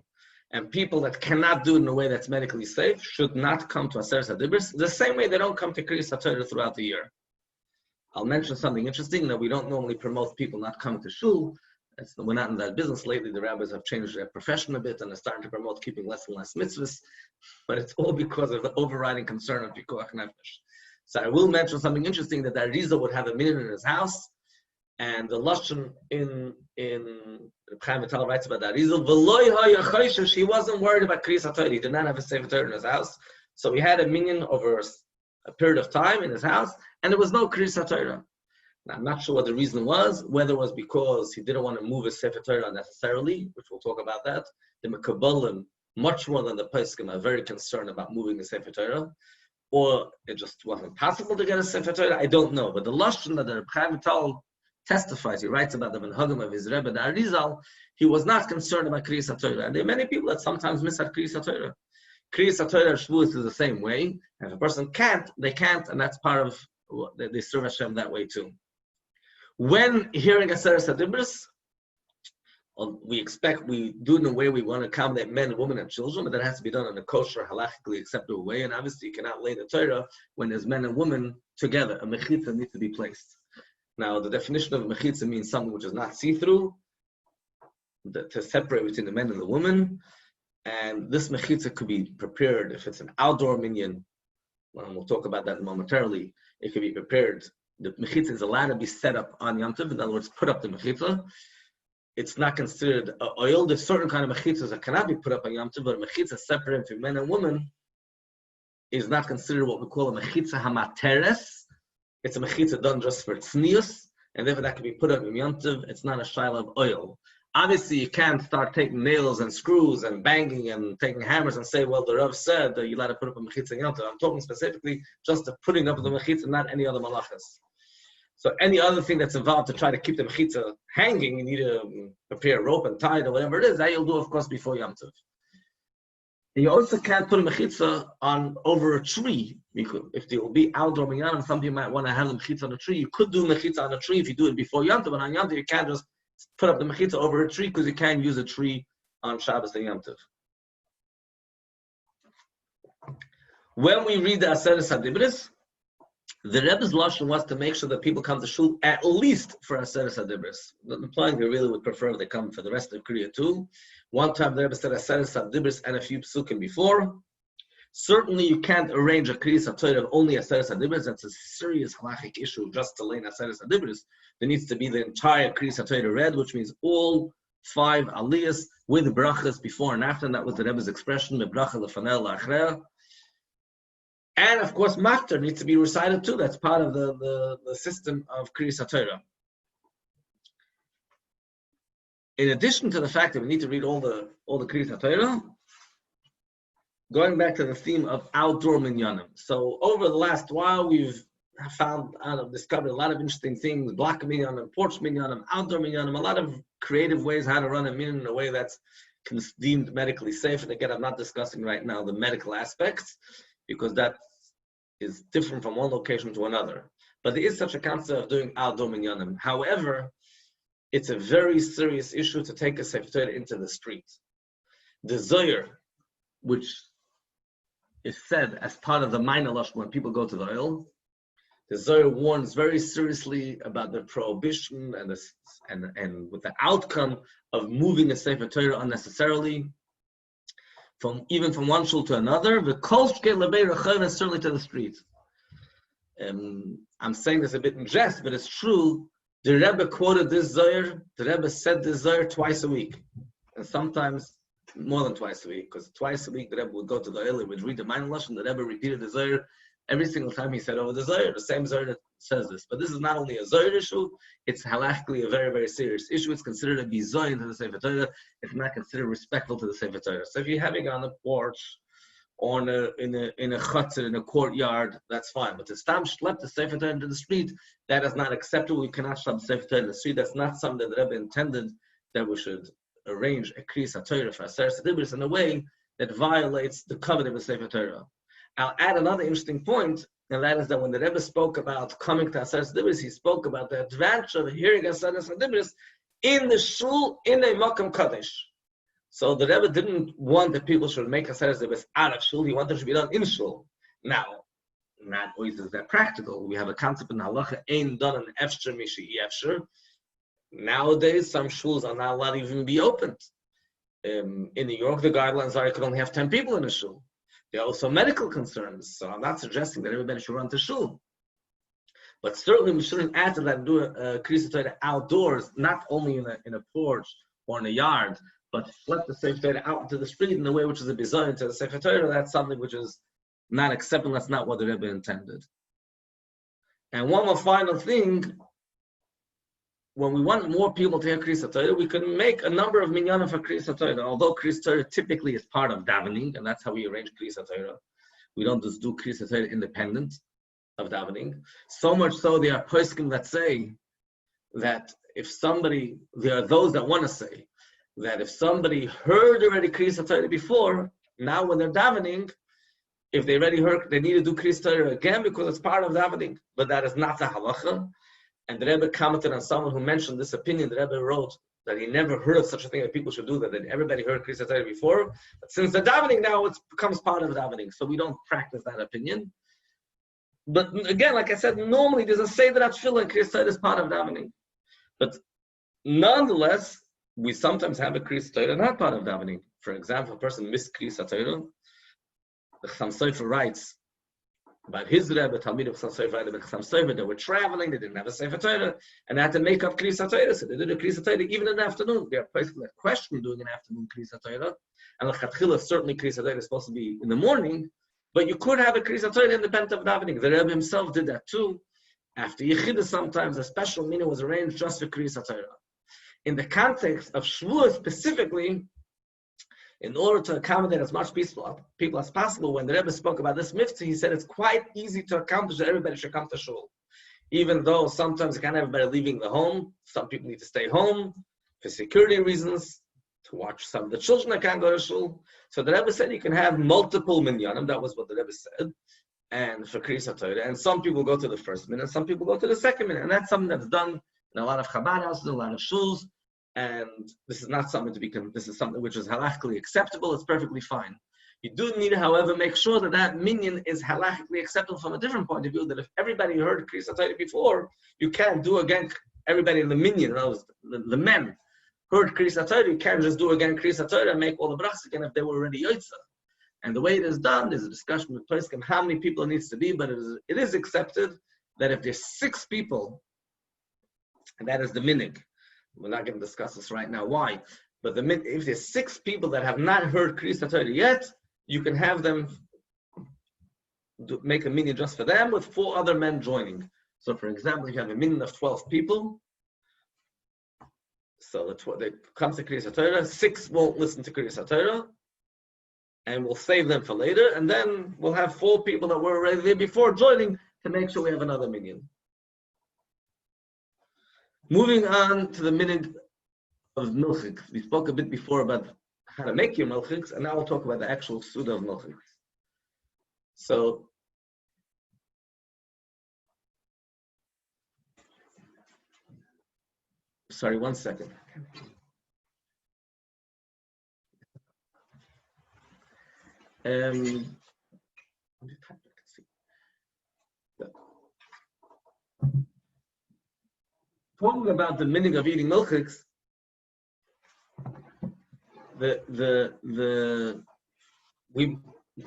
And people that cannot do it in a way that's medically safe should not come to Aseres HaDibros, the same way they don't come to Kriyas HaTorah throughout the year. I'll mention something interesting, that we don't normally promote people not coming to Shul. We're not in that business lately. The rabbis have changed their profession a bit and are starting to promote keeping less and less mitzvahs. But it's all because of the overriding concern of Pikuach Nefesh. So I will mention something interesting, that the Arizal would have a minyan in his house, and the Lashon in Chaim Vital writes about the Arizal, he wasn't worried about Kriyas HaTorah. He did not have a Sefer Torah in his house. So he had a minyan over a period of time in his house, and there was no Kriyas HaTorah. Now, I'm not sure what the reason was, whether it was because he didn't want to move his Sefer Torah unnecessarily, which we'll talk about that. The Mekabalim, much more than the Poskim, are very concerned about moving the Sefer Torah, or it just wasn't possible to get a Sefer Torah. I don't know. But the Lashon that the Chaim Vital testifies, he writes about the Minhagim of his Rebbe, the Arizal, he was not concerned about Kriyas HaTorah. And there are many people that sometimes miss out Kriyas HaTorah. Kriyas HaTorah Shavuos is the same way. And if a person can't, they can't, and that's part of, they serve Hashem that way too. When hearing Aseres HaDibros, we do it in a way we want to accommodate men, women, and children, but that has to be done in a kosher, halachically acceptable way. And obviously, you cannot lay the Torah when there's men and women together. A mechitza needs to be placed. Now, the definition of a mechitza means something which is not see-through, to separate between the men and the women. And this mechitza could be prepared if it's an outdoor minyan. Well, we'll talk about that momentarily. It could be prepared. The mechitza is allowed to be set up on Yom Tov. In other words, put up the mechitza. It's not considered oil. There's certain kind of mechitzas that cannot be put up on Yom Tov, but a mechitza separate between men and women is not considered what we call a mechitza hamateres. It's a mechitza done just for tznius, and therefore that can be put up in Yom Tov. It's not a shaila of oil. Obviously, you can't start taking nails and screws and banging and taking hammers and say, well, the Rav said that you're allowed to put up a mechitza in Yom Tov. I'm talking specifically just of putting up the mechitza, not any other malachas. So any other thing that's involved to try to keep the mechitza hanging, you need to prepare a rope and tie it or whatever it is, that you'll do, of course, before Yom Tov. And you also can't put a mechitza on over a tree. If there will be outdoor minyanim, some people might want to have the mechitza on a tree. You could do mechitza on a tree if you do it before Yom Tov, but on Yom Tov you can't just put up the mechitza over a tree because you can't use a tree on Shabbos and Yom Tov. When we read the Aseres HaDibros, the Rebbe's lashon was to make sure that people come to shul at least for Aseres HaDibros. Implying they really would prefer if they come for the rest of Kriya too. One time the Rebbe said Aseres HaDibros and a few psukim before. Certainly you can't arrange a Kriyas HaTorah of only Aseres HaDibros. That's a serious halachic issue just to learn Aseres HaDibros. There needs to be the entire Kriyas HaTorah read, which means all 5 aliyahs with brachas before and after, and that was the Rebbe's expression, mebracha lefanel la'achreya. And of course, Maftar needs to be recited too. That's part of the system of Kriyas HaTorah. In addition to the fact that we need to read all the Kriyas HaTorah, going back to the theme of outdoor minyanim. So over the last while, we've discovered a lot of interesting things: block minyanim, porch minyanim, outdoor minyanim, a lot of creative ways how to run a minyan in a way that's deemed medically safe. And again, I'm not discussing right now the medical aspects, because that is different from one location to another. But there is such a concept of doing outdoor minyanim. However, it's a very serious issue to take a Sefer Torah into the street. The Zohar, which is said as part of the minor lashon when people go to the oil, the Zohar warns very seriously about the prohibition and with the outcome of moving a Sefer Torah unnecessarily, even from one shul to another, the kol shkei lebei rachavim, certainly to the street. I'm saying this a bit in jest, but it's true. The Rebbe quoted this Zohar, the Rebbe said this Zohar twice a week, and sometimes more than twice a week, because twice a week the Rebbe would go to the Oil, would read the Minor Lush, and the Rebbe repeated the Zohar every single time he said over the Zohar, the same Zohar that says this. But this is not only a Zohar issue, it's halachically a very, very serious issue. It's considered a bizoyin to the Sefer Torah. It's not considered respectful to the Sefer Torah. So if you're having it on a porch, or in a chutzner, in a courtyard, that's fine. But to schlep the Sefer Torah into the street, that is not acceptable. You cannot schlep the Sefer Torah in the street. That's not something that the Rebbe intended, that we should arrange a Kriyas HaTorah for Aseres HaDibros in a way that violates the covenant of the Sefer Torah. I'll add another interesting point, and that is that when the Rebbe spoke about coming to Aseres HaDibros, he spoke about the advantage of hearing Aseres HaDibros in the shul, in a Makam Kadesh. So the Rebbe didn't want that people should make Aseres HaDibros out of shul. He wanted it to be done in shul. Now, not always is that practical. We have a concept in halacha, ein done an efsher mishi efsher. Nowadays, some shuls are not allowed to even be opened. In New York, the guidelines are you can only have 10 people in a shul. There are also medical concerns, so I'm not suggesting that everybody should run to shul. But certainly we shouldn't add to that and do a Kriyas HaTorah outdoors, not only in a porch or in a yard, but let the Sefer Torah out into the street in a way which is a bizoyin to the Sefer Torah. That's something which is not acceptable. That's not what the Rebbe intended. And one more final thing. When we want more people to hear Kriyas HaTorah, we can make a number of minyanim for Kriyas HaTorah. Although Kriyas HaTorah typically is part of davening, and that's how we arrange Kriyas HaTorah. We don't just do Kriyas HaTorah independent of davening. So much so, there are poskim that say that there are those that want to say that if somebody heard already Kriyas HaTorah before, now when they're davening, if they already heard, they need to do Kriyas HaTorah again because it's part of davening. But that is not the halacha. And the Rebbe commented on someone who mentioned this opinion. The Rebbe wrote that he never heard of such a thing that people should do that everybody heard Kriyas HaTorah before. But since the davening now, it becomes part of davening. So we don't practice that opinion. But again, like I said, normally there's a Seder Tefillah and Kriyas HaTorah is part of davening. But nonetheless, we sometimes have a Kriyas HaTorah not part of davening. For example, a person missed Kriyas HaTorah. The Chassam Sofer writes about his Rebbe, Talmid of Chassam Sofer, the Chassam Sofer, they were traveling, they didn't have a Sefer Torah, and they had to make up Kriyas HaTorah. So they did a Kriyas HaTorah even in the afternoon. There are places that question doing an afternoon Kriyas HaTorah. And L'chatchila, certainly Kriyas HaTorah is supposed to be in the morning, but you could have a Kriyas HaTorah independent of davening. The Rebbe himself did that too. After Yechidus, sometimes a special meeting was arranged just for Kriyas HaTorah. In the context of Shavuos specifically, in order to accommodate as much people as possible, when the Rebbe spoke about this mitzvah, he said it's quite easy to accomplish that everybody should come to shul. Even though sometimes you can't have everybody leaving the home, some people need to stay home for security reasons. to watch some of the children that can't go to shul. So the Rebbe said you can have multiple minyanim. That was what the Rebbe said. And for Kriyas HaTorah, and some people go to the first minute, some people go to the second minute, and that's something that's done in a lot of Chabad houses, a lot of shuls, and this is not something to be. This is something which is halachically acceptable. It's perfectly fine. You do need to, however, make sure that that minyan is halachically acceptable from a different point of view. That if everybody heard Kriyas HaTorah before, you can't do again. Everybody in the minyan, the men, heard Kriyas HaTorah. You can't just do again Kriyas HaTorah and make all the brachas again if they were already Yosef. And the way it is done, there's a discussion with Pesachim how many people it needs to be, but it is accepted that if there's 6 people, and that is the minhag. We're not going to discuss this right now, why? But if there's 6 people that have not heard Kriyas HaTorah yet, you can have them make a minyan just for them with 4 other men joining. So for example, if you have a minyan of 12 people, so they come to Kriyas HaTorah, 6 won't listen to Kriyas HaTorah, and we'll save them for later, and then we'll have 4 people that were already there before joining to make sure we have another minyan. Moving on to the minhag of milchiks. We spoke a bit before about how to make your milchiks, and now we'll talk about the actual suda of milchiks. So, sorry, one second. Talking about the minhag of eating milchiks, we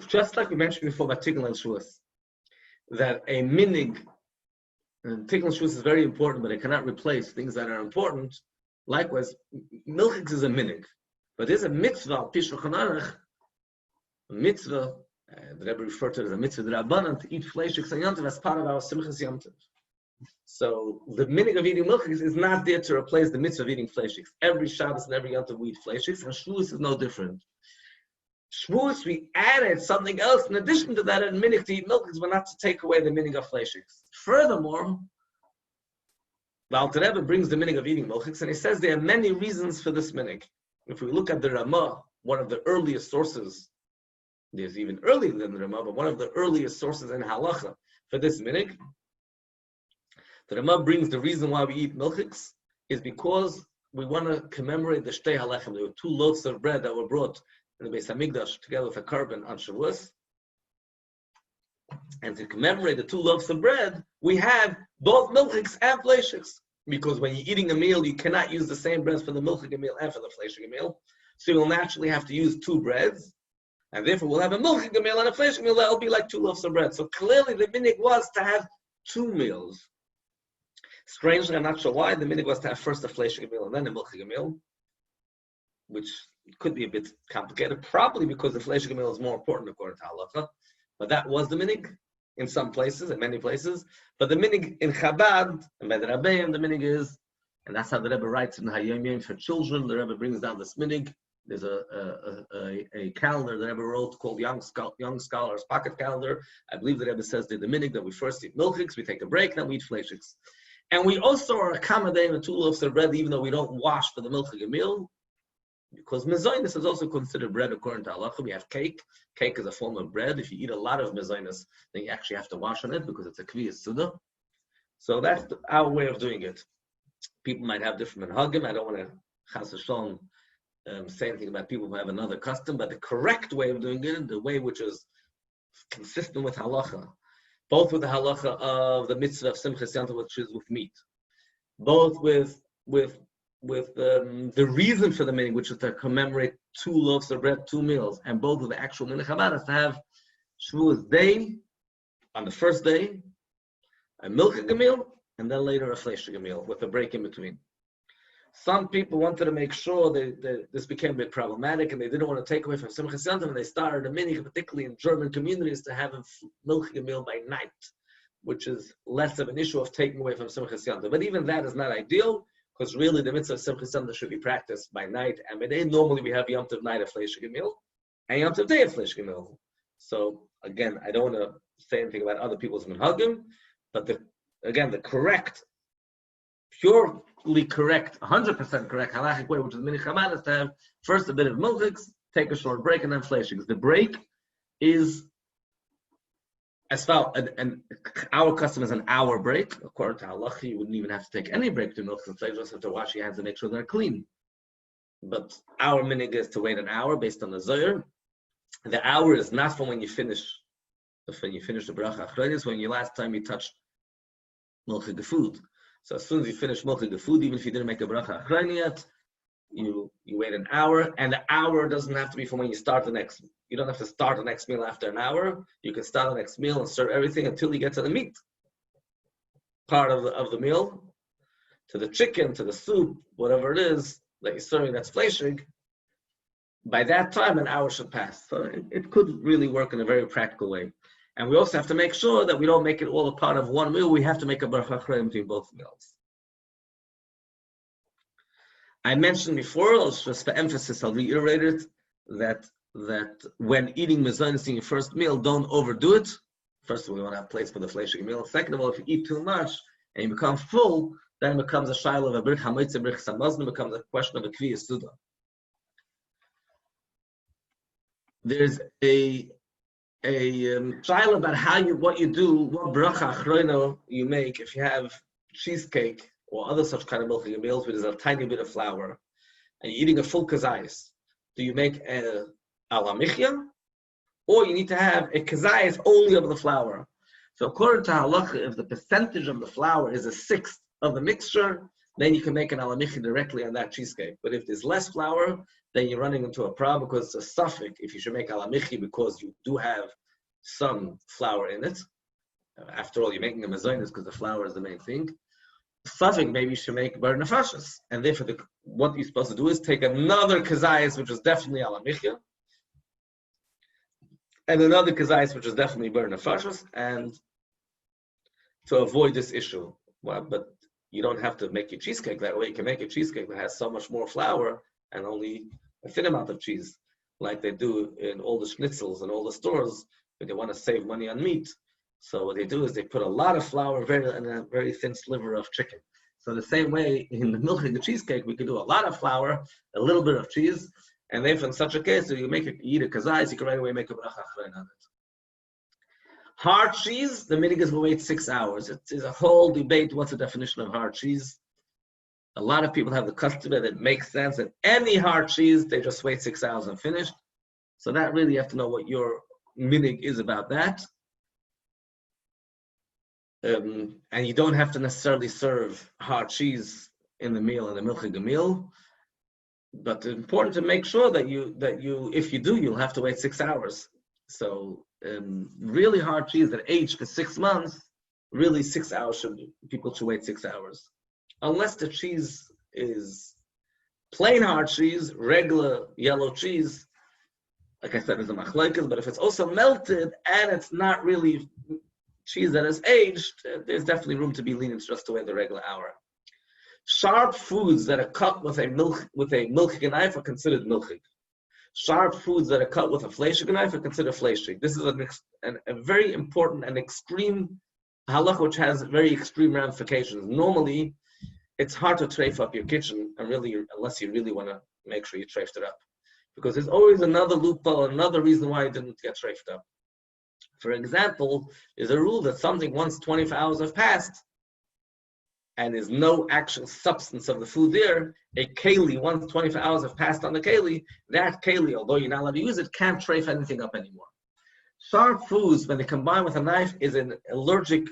just like we mentioned before about tikkun Shavuos, that a minhag, and tikkun Shavuos is very important, but it cannot replace things that are important. Likewise, milchiks is a minhag, but there's a mitzvah, Shulchan Aruch, a mitzvah, the Rebbe referred to it as a mitzvah d'Rabbanan, to eat fleishiks and yontiv as part of our simchas yontiv. So the minhag of eating milchiks is not there to replace the mitzvah of eating fleishiks. Every Shabbos and every yontiv we eat fleishiks, and Shavuos is no different. Shavuos we added something else in addition to that, and minhag to eat milchiks, but not to take away the minhag of fleishiks. Furthermore, the Alter Rebbe brings the minhag of eating milchiks, and he says there are many reasons for this minhag. If we look at the Ramah, one of the earliest sources, there's even earlier than the Ramah, but one of the earliest sources in halacha for this minhag, the Ramah brings the reason why we eat milchiks is because we want to commemorate the Shtei Halechem. There were 2 loaves of bread that were brought in the Beis Hamikdash together with a carbon on Shavuos. And to commemorate the 2 loaves of bread, we have both milchiks and fleishiks. Because when you're eating a meal, you cannot use the same bread for the milchik meal and for the fleishik meal. So you'll naturally have to use 2 breads. And therefore we'll have a milchik meal and a fleishik meal. That'll be like 2 loaves of bread. So clearly the minhag was to have 2 meals. Strangely, I'm not sure why, the minhag was to have first a fleishik meal and then a milchik meal, which could be a bit complicated, probably because the fleishik meal is more important according to halacha. But that was the minhag in some places, in many places. But the minhag in Chabad, and by the Rabbi, the minhag is, and that's how the Rebbe writes in Hayom Yom for children. The Rebbe brings down this minhag. There's a calendar the Rebbe wrote called Young Scholars Pocket Calendar. I believe the Rebbe says that the minhag that we first eat milchiks, we take a break, then we eat fleishiks. And we also are accommodating the 2 loaves of bread, even though we don't wash for the milchik meal, because mezainis is also considered bread according to halacha. We have cake. Cake is a form of bread. If you eat a lot of mezainis, then you actually have to wash on it because it's a kviyas suda. So that's our way of doing it. People might have different minhagim. I don't want to chas v'shalom say anything about people who have another custom, but the correct way of doing it, the way which is consistent with halacha, both with the halacha of the mitzvah of simchas yontiv, which is with meat, both with the reason for the minhag, which is to commemorate 2 loaves of bread, 2 meals, and both of the actual minhag Chabad is to have Shavuos day, on the first day, a milchik meal, and then later a fleishik meal with a break in between. Some people wanted to make sure that this became a bit problematic, and they didn't want to take away from simchas yontiv, and they started a minhag, particularly in German communities, to have a milchik meal by night, which is less of an issue of taking away from simchas yontiv. But even that is not ideal, because really the mitzvah of simchas yontiv should be practiced by night and by day. Normally we have Yom Tov night a fleishik meal, and Yom Tov day a fleishik meal. So again, I don't want to say anything about other people's minhagim, but the correct, pure halakhically correct, 100% correct halachic way, which is Minhagim, is to have first a bit of milchiks, take a short break, and then fleishiks. The break is as far and our custom is an hour break. According to halacha, you wouldn't even have to take any break to milk and fleishiks, just have to wash your hands and make sure they're clean. But our minhag is to wait an hour based on the zohar. The hour is not from when you finish the bracha achrayis, when you last time you touched milchig food. So as soon as you finish milchig food, even if you didn't make a bracha achrayis yet, you wait an hour, and the hour doesn't have to be from when you start the next. You don't have to start the next meal after an hour. You can start the next meal and serve everything until you get to the meat part of the meal, to the chicken, to the soup, whatever it is that you're serving that's fleishig. By that time, an hour should pass. So it could really work in a very practical way. And we also have to make sure that we don't make it all a part of one meal. We have to make a bracha achrayim between both meals. I mentioned before, just for emphasis, I'll reiterate it, that when eating mezainis in your first meal, don't overdo it. First of all, we want to have place for the fleishig meal. Second of all, if you eat too much and you become full, then it becomes a shaila of a brich hamoitze, brich samazna, becomes a question of a kviyas suda. There's a shaila about what you do, what bracha achrona you make if you have cheesecake or other such kind of milchig meals where there's a tiny bit of flour and you're eating a full kazayas. Do you make a alamichya, or you need to have a kazayas only of the flour? So according to halacha, if the percentage of the flour is a sixth of the mixture, then you can make an alamichya directly on that cheesecake. But if there's less flour, then you're running into a problem because it's a suffix if you should make alamichya because you do have some flour in it. After all, you're making a mezainis because the flour is the main thing. Suffix, maybe you should make bar nefashos. And therefore, what you're supposed to do is take another kazayas, which is definitely alamichya, and another kazayas, which is definitely bar nefashos, and to avoid this issue. Well, but you don't have to make your cheesecake that way. You can make a cheesecake that has so much more flour and only a thin amount of cheese, like they do in all the schnitzels and all the stores, but they want to save money on meat. So what they do is they put a lot of flour and a very thin sliver of chicken. So the same way in the milk and the cheesecake, we could do a lot of flour, a little bit of cheese, and if in such a case, you eat a kazayas, you can right away make a bracha achrayim on it. Hard cheese, the minhag will wait 6 hours. It's a whole debate. What's the definition of hard cheese? A lot of people have the custom that it makes sense that any hard cheese, they just wait 6 hours and finish. So that really you have to know what your minhag is about that. And you don't have to necessarily serve hard cheese in the meal, in the milchig meal. But it's important to make sure that you, if you do, you'll have to wait 6 hours. So really hard cheese that aged for 6 months, really 6 hours people should wait 6 hours. Unless the cheese is plain hard cheese, regular yellow cheese, like I said, is a machlokes, but if it's also melted and it's not really cheese that is aged, there's definitely room to be lenient just to wait the regular hour. Sharp foods that are cut with a milchig knife are considered milchig. Sharp foods that are cut with a fleishig knife are considered fleishig. This is a very important and extreme halacha which has very extreme ramifications. Normally, it's hard to treif up your kitchen, and really, unless you really want to make sure you treifed it up, because there's always another loophole, another reason why it didn't get treifed up. For example, there's a rule that something once 24 hours have passed, and there's no actual substance of the food there, a keli, once 24 hours have passed on the keli, that keli, although you're not allowed to use it, can't treif anything up anymore. Sharp foods, when they combine with a knife, is an allergic,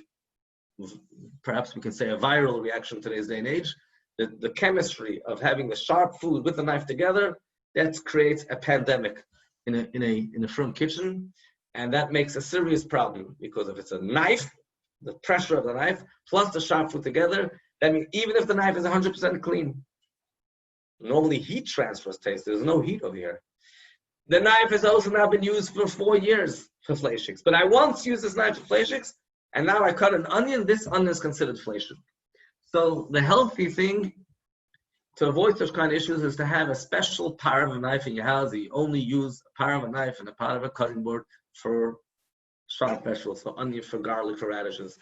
perhaps we can say a viral reaction in today's day and age. The chemistry of having the sharp food with the knife together, that creates a pandemic in a firm kitchen, and that makes a serious problem, because if it's a knife, the pressure of the knife plus the sharp food together, that means even if the knife is 100% clean, normally heat transfers taste. There's no heat over here. The knife has also now been used for 4 years for fleishiks. But I once used this knife for fleishiks, and now I cut an onion. This onion is considered fleishik. So the healthy thing to avoid such kind of issues is to have a special part of a knife in your house. You only use a part of a knife and a part of a cutting board for sharp vegetables, for onion, for garlic, for radishes.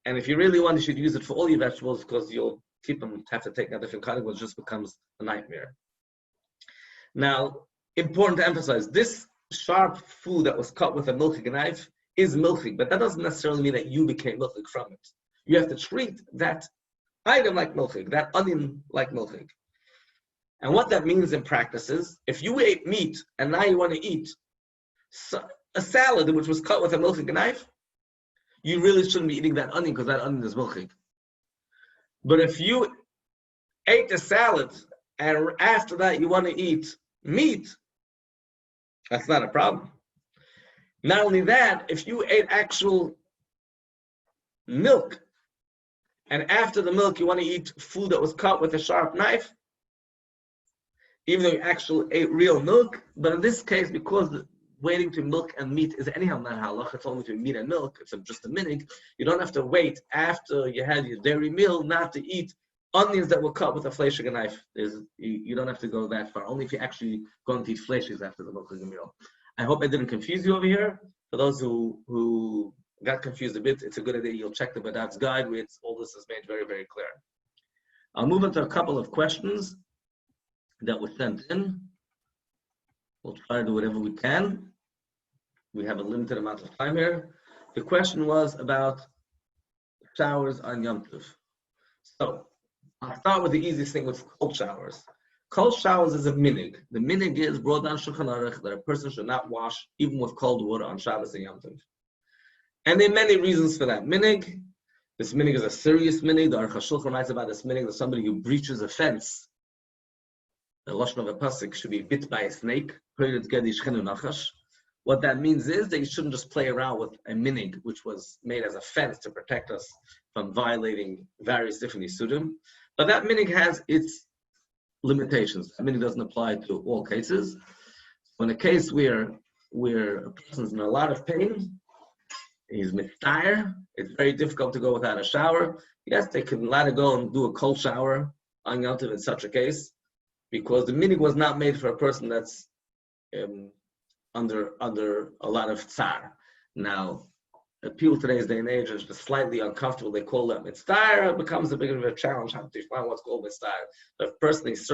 And if you really want, you should use it for all your vegetables, because you'll keep them, have to take a different cutting, which just becomes a nightmare. Now, important to emphasize, this sharp food that was cut with a milchig knife is milchig, but that doesn't necessarily mean that you became milchig from it. You have to treat that item like milchig, that onion like milchig. And what that means in practice is, if you ate meat and now you want to eat a salad which was cut with a milchig knife, you really shouldn't be eating that onion because that onion is milchig. But if you ate the salad and after that you want to eat meat, that's not a problem. Not only that, if you ate actual milk and after the milk you want to eat food that was cut with a sharp knife, even though you actually ate real milk, but in this case, because waiting to milk and meat is anyhow not halach, it's only to meat and milk, it's just a minhag, you don't have to wait after you had your dairy meal not to eat onions that were cut with a fleishig knife. You don't have to go that far, only if you actually going to eat fleishigs after the milk meal. I hope I didn't confuse you over here. For those who got confused a bit, it's a good idea. You'll check the Badav's guide, where all this is made very, very clear. I'll move into a couple of questions that were sent in. We'll try to do whatever we can. We have a limited amount of time here. The question was about showers on Yom Tov. So, I'll start with the easiest thing with cold showers. Cold showers is a minhag. The minhag is brought down Shulchan Aruch that a person should not wash even with cold water on Shabbos and Yom Tov. And there are many reasons for that minhag. This minhag is a serious minhag. The Aruch HaShulchan writes about this minhag that somebody who breaches a fence, the lashon of a pasuk, should be bit by a snake. What that means is that you shouldn't just play around with a minhag, which was made as a fence to protect us from violating various different isudim. But that minhag has its limitations. That minhag doesn't apply to all cases. In a case where a person's in a lot of pain, he's mitzayir, it's very difficult to go without a shower. Yes, they can let it go and do a cold shower on Yom Tov in such a case, because the minhag was not made for a person that's under a lot of tsar. Now, people today's day and age are just slightly uncomfortable. They call that mitzayir. It becomes a bit of a challenge how to define what's called mitzayir. But if a person's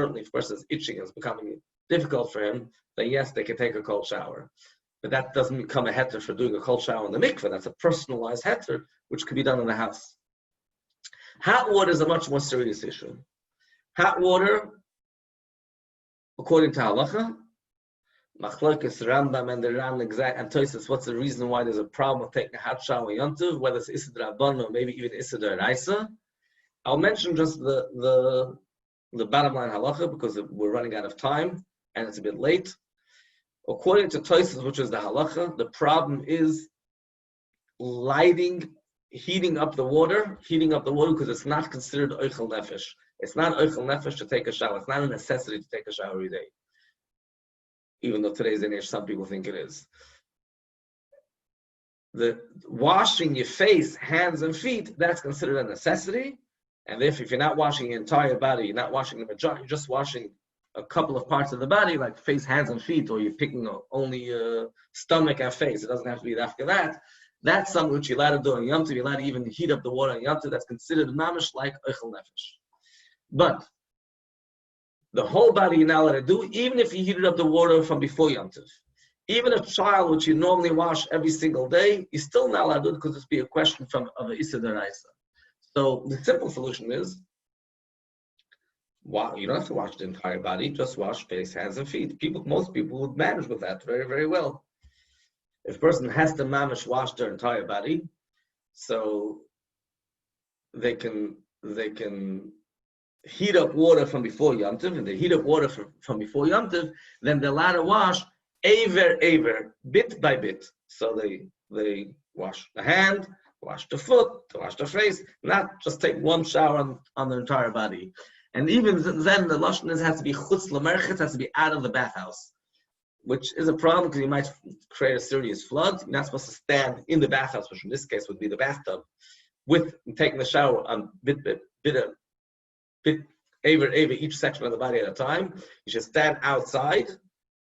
itching and it's becoming difficult for him, then yes, they can take a cold shower. But that doesn't become a heter for doing a cold shower in the mikveh. That's a personalized heter, which can be done in the house. Hot water is a much more serious issue. Hot water, according to halacha, Machlokes Rambam and the Ran and Tosfos, what's the reason why there's a problem with taking a hot shower in Yom Tov, whether it's Issa D'Rabbanan or maybe even Issa D'Oraisa? I'll mention just the bottom line halacha because we're running out of time and it's a bit late. According to Tosfos, which is the halacha, the problem is heating up the water because it's not considered oichel nefesh. It's not oichel nefesh to take a shower. It's not a necessity to take a shower every day, even though today's day and age some people think it is. The washing your face, hands, and feet, that's considered a necessity. And if you're not washing your entire body, you're not washing the majority, you're just washing a couple of parts of the body, like face, hands, and feet, or you're picking only stomach and face, it doesn't have to be after that. That's something which you're allowed to do on Yom Tov. You're allowed to even heat up the water on Yom Tov. That's considered mamish like oichel nefesh. But the whole body you're not allowed to do, even if you heated up the water from before Yom Tov. Even a child which you normally wash every single day, you're still not allowed to do it because it's be a question of an Issa D'Oraisa. So the simple solution is, you don't have to wash the entire body, just wash face, hands, and feet. Most people would manage with that very, very well. If a person has to mamish wash their entire body, so they can heat up water from before Yom Tov, and they heat up water from before Yom Tov, then they're allowed to wash aver, bit by bit. So they wash the hand, wash the foot, wash the face, not just take one shower on the entire body. And even then, the lashon has to be chutz l'merchetz, has to be out of the bathhouse, which is a problem because you might create a serious flood. You're not supposed to stand in the bathhouse, which in this case would be the bathtub, with taking the shower on bit aver, each section of the body at a time. You should stand outside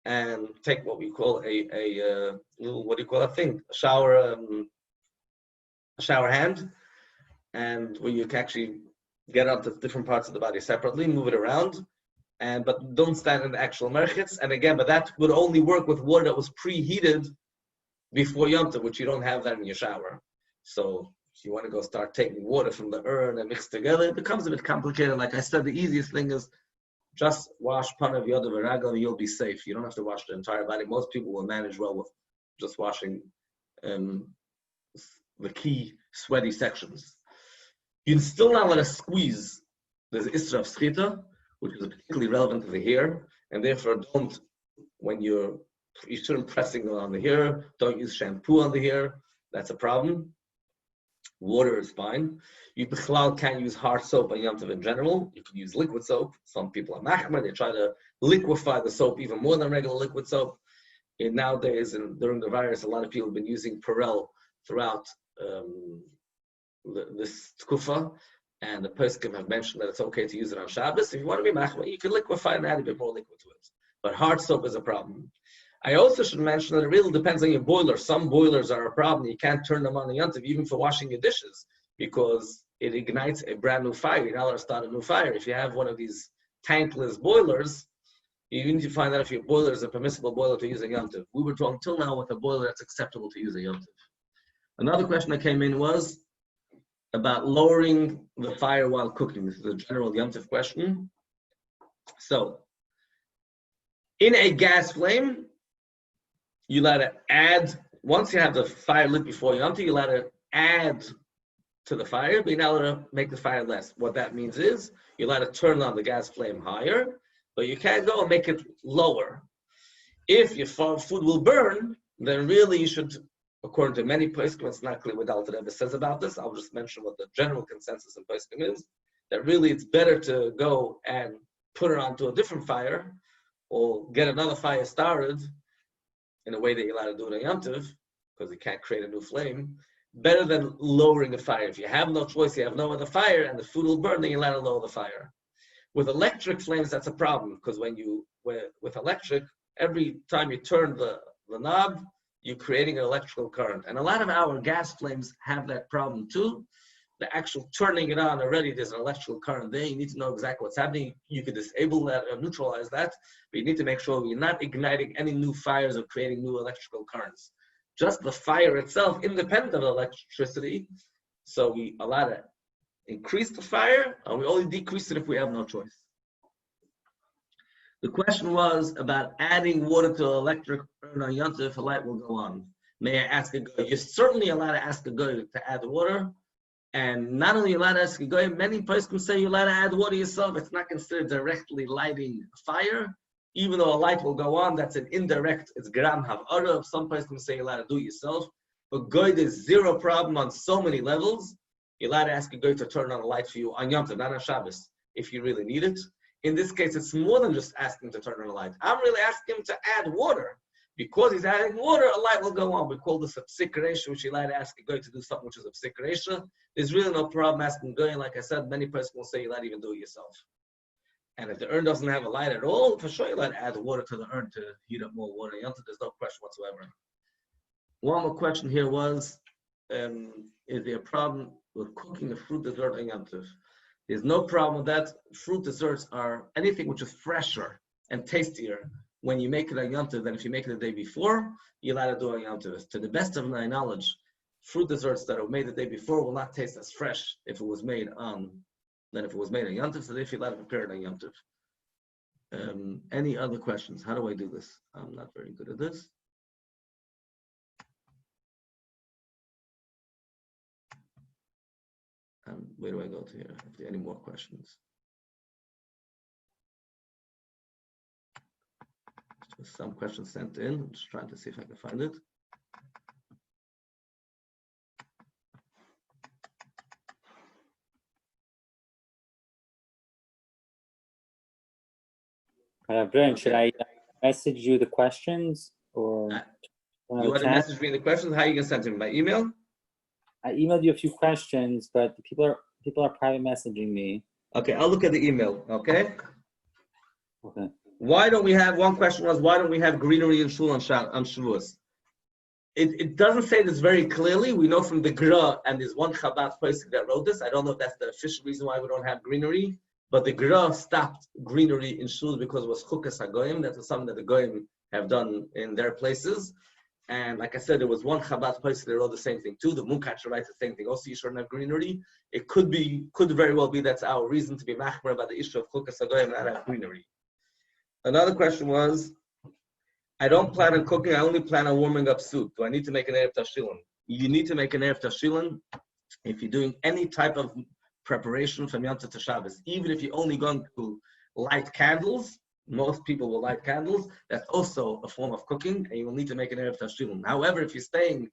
and take what we call a what do you call that thing? A shower hand, and where you can actually get up to different parts of the body separately, move it around, but don't stand in the actual merchits. And again, but that would only work with water that was preheated before Yom Tov, which you don't have that in your shower. So if you want to go start taking water from the urn and mix together, it becomes a bit complicated. Like I said, the easiest thing is just wash Panav Yodav V'Ragel, you'll be safe. You don't have to wash the entire body. Most people will manage well with just washing the key sweaty sections. You're still not let us squeeze. There's Isra of Schita, which is particularly relevant to the hair, and therefore don't, when you're still pressing on the hair, don't use shampoo on the hair. That's a problem. Water is fine. You can't use hard soap on Yom Tov in general. You can use liquid soap. Some people are machmer. They try to liquefy the soap even more than regular liquid soap. And nowadays, and during the virus, a lot of people have been using Perel throughout this tkufa, and the poskim have mentioned that it's okay to use it on Shabbos. If you want to be machmer, you can liquefy and add a bit more liquid to it. But hard soap is a problem. I also should mention that it really depends on your boiler. Some boilers are a problem. You can't turn them on the Yom Tov, even for washing your dishes, because it ignites a brand new fire. You're not allowed to start a new fire. If you have one of these tankless boilers, you need to find out if your boiler is a permissible boiler to use in Yom Tov. We were told until now with a boiler that's acceptable to use in Yom Tov. Another question that came in was about lowering the fire while cooking. This is a general Yom Tov question. So, in a gas flame, you let it add, once you have the fire lit before Yom Tov, you let it add to the fire, but you're not allowed to make the fire less. What that means is, you let it turn on the gas flame higher, but you can't go and make it lower. If your food will burn, then really you should, according to many poskim, it's not clear what Alter Rebbe says about this. I'll just mention what the general consensus in poskim is, that really it's better to go and put it onto a different fire, or get another fire started, in a way that you're allowed to do it on Yom Tov, because you can't create a new flame, better than lowering the fire. If you have no choice, you have no other fire, and the food will burn, then you're allowed to lower the fire. With electric flames, that's a problem, because with electric, every time you turn the knob, you're creating an electrical current. And a lot of our gas flames have that problem too. The actual turning it on already, there's an electrical current there. You need to know exactly what's happening. You could disable that or neutralize that, but you need to make sure you're not igniting any new fires or creating new electrical currents. Just the fire itself, independent of electricity. So we allow to increase the fire, and we only decrease it if we have no choice. The question was about adding water to an electric urn on Yom Tov if a light will go on. May I ask a goy? You're certainly allowed to ask a goy to add water. And not only allowed to ask a goy, many places can say you're allowed to add water yourself. It's not considered directly lighting a fire. Even though a light will go on, that's an indirect, it's gram havara. Some places can say you're allowed to do it yourself. But goy, there's zero problem on so many levels. You're allowed to ask a goy to turn on a light for you on Yom Tov, not on Shabbos, if you really need it. In this case, it's more than just asking to turn on a light. I'm really asking him to add water. Because he's adding water, a light will go on. We call this a psik resha, which you allowed to ask a goy to do something which is a psik resha. There's really no problem asking goy. Like I said, many persons will say you're allowed to even do it yourself. And if the urn doesn't have a light at all, for sure you're allowed to add water to the urn to heat up more water. There's no question whatsoever. One more question here was, is there a problem with cooking a fruit dessert on Yom Tov? There's no problem with that. Fruit desserts are anything which is fresher and tastier when you make it on Yom Tov than if you make it the day before. You're allowed to do it on Yom Tov. To the best of my knowledge, fruit desserts that are made the day before will not taste as fresh if it was made on Yom Tov. So if you're allowed to prepare it on Yom Tov. Any other questions? How do I do this? I'm not very good at this. Where do I go to here? If there are any more questions. Just some questions sent in. I'm just trying to see if I can find it. Braun, should I message you the questions or? You want to message me the questions? How are you going to send them? By email? I emailed you a few questions, but people are private messaging me. Okay, I'll look at the email. Okay. Okay. Why don't we have, one question was, why don't we have greenery in shul on Shavuos? It doesn't say this very clearly. We know from the Gra, and there's one Chabad person that wrote this. I don't know if that's the official reason why we don't have greenery, but the Gra stopped greenery in shul because it was Chukas HaGoyim. That was something that the Goyim have done in their places. And like I said, there was one Chabad person that wrote the same thing too. The Munkach writes the same thing. Also, you shouldn't have greenery. It could very well be that's our reason to be machmer about the issue of Chukas HaGoyim and not have greenery. Another question was, I don't plan on cooking, I only plan on warming up soup. Do I need to make an Erev Tashilin? You need to make an Erev Tashilin if you're doing any type of preparation from Yom Tov to Shabbos. Even if you're only going to light candles, most people will light candles, that's also a form of cooking, and you will need to make an Erev Tashilin. However, if you're staying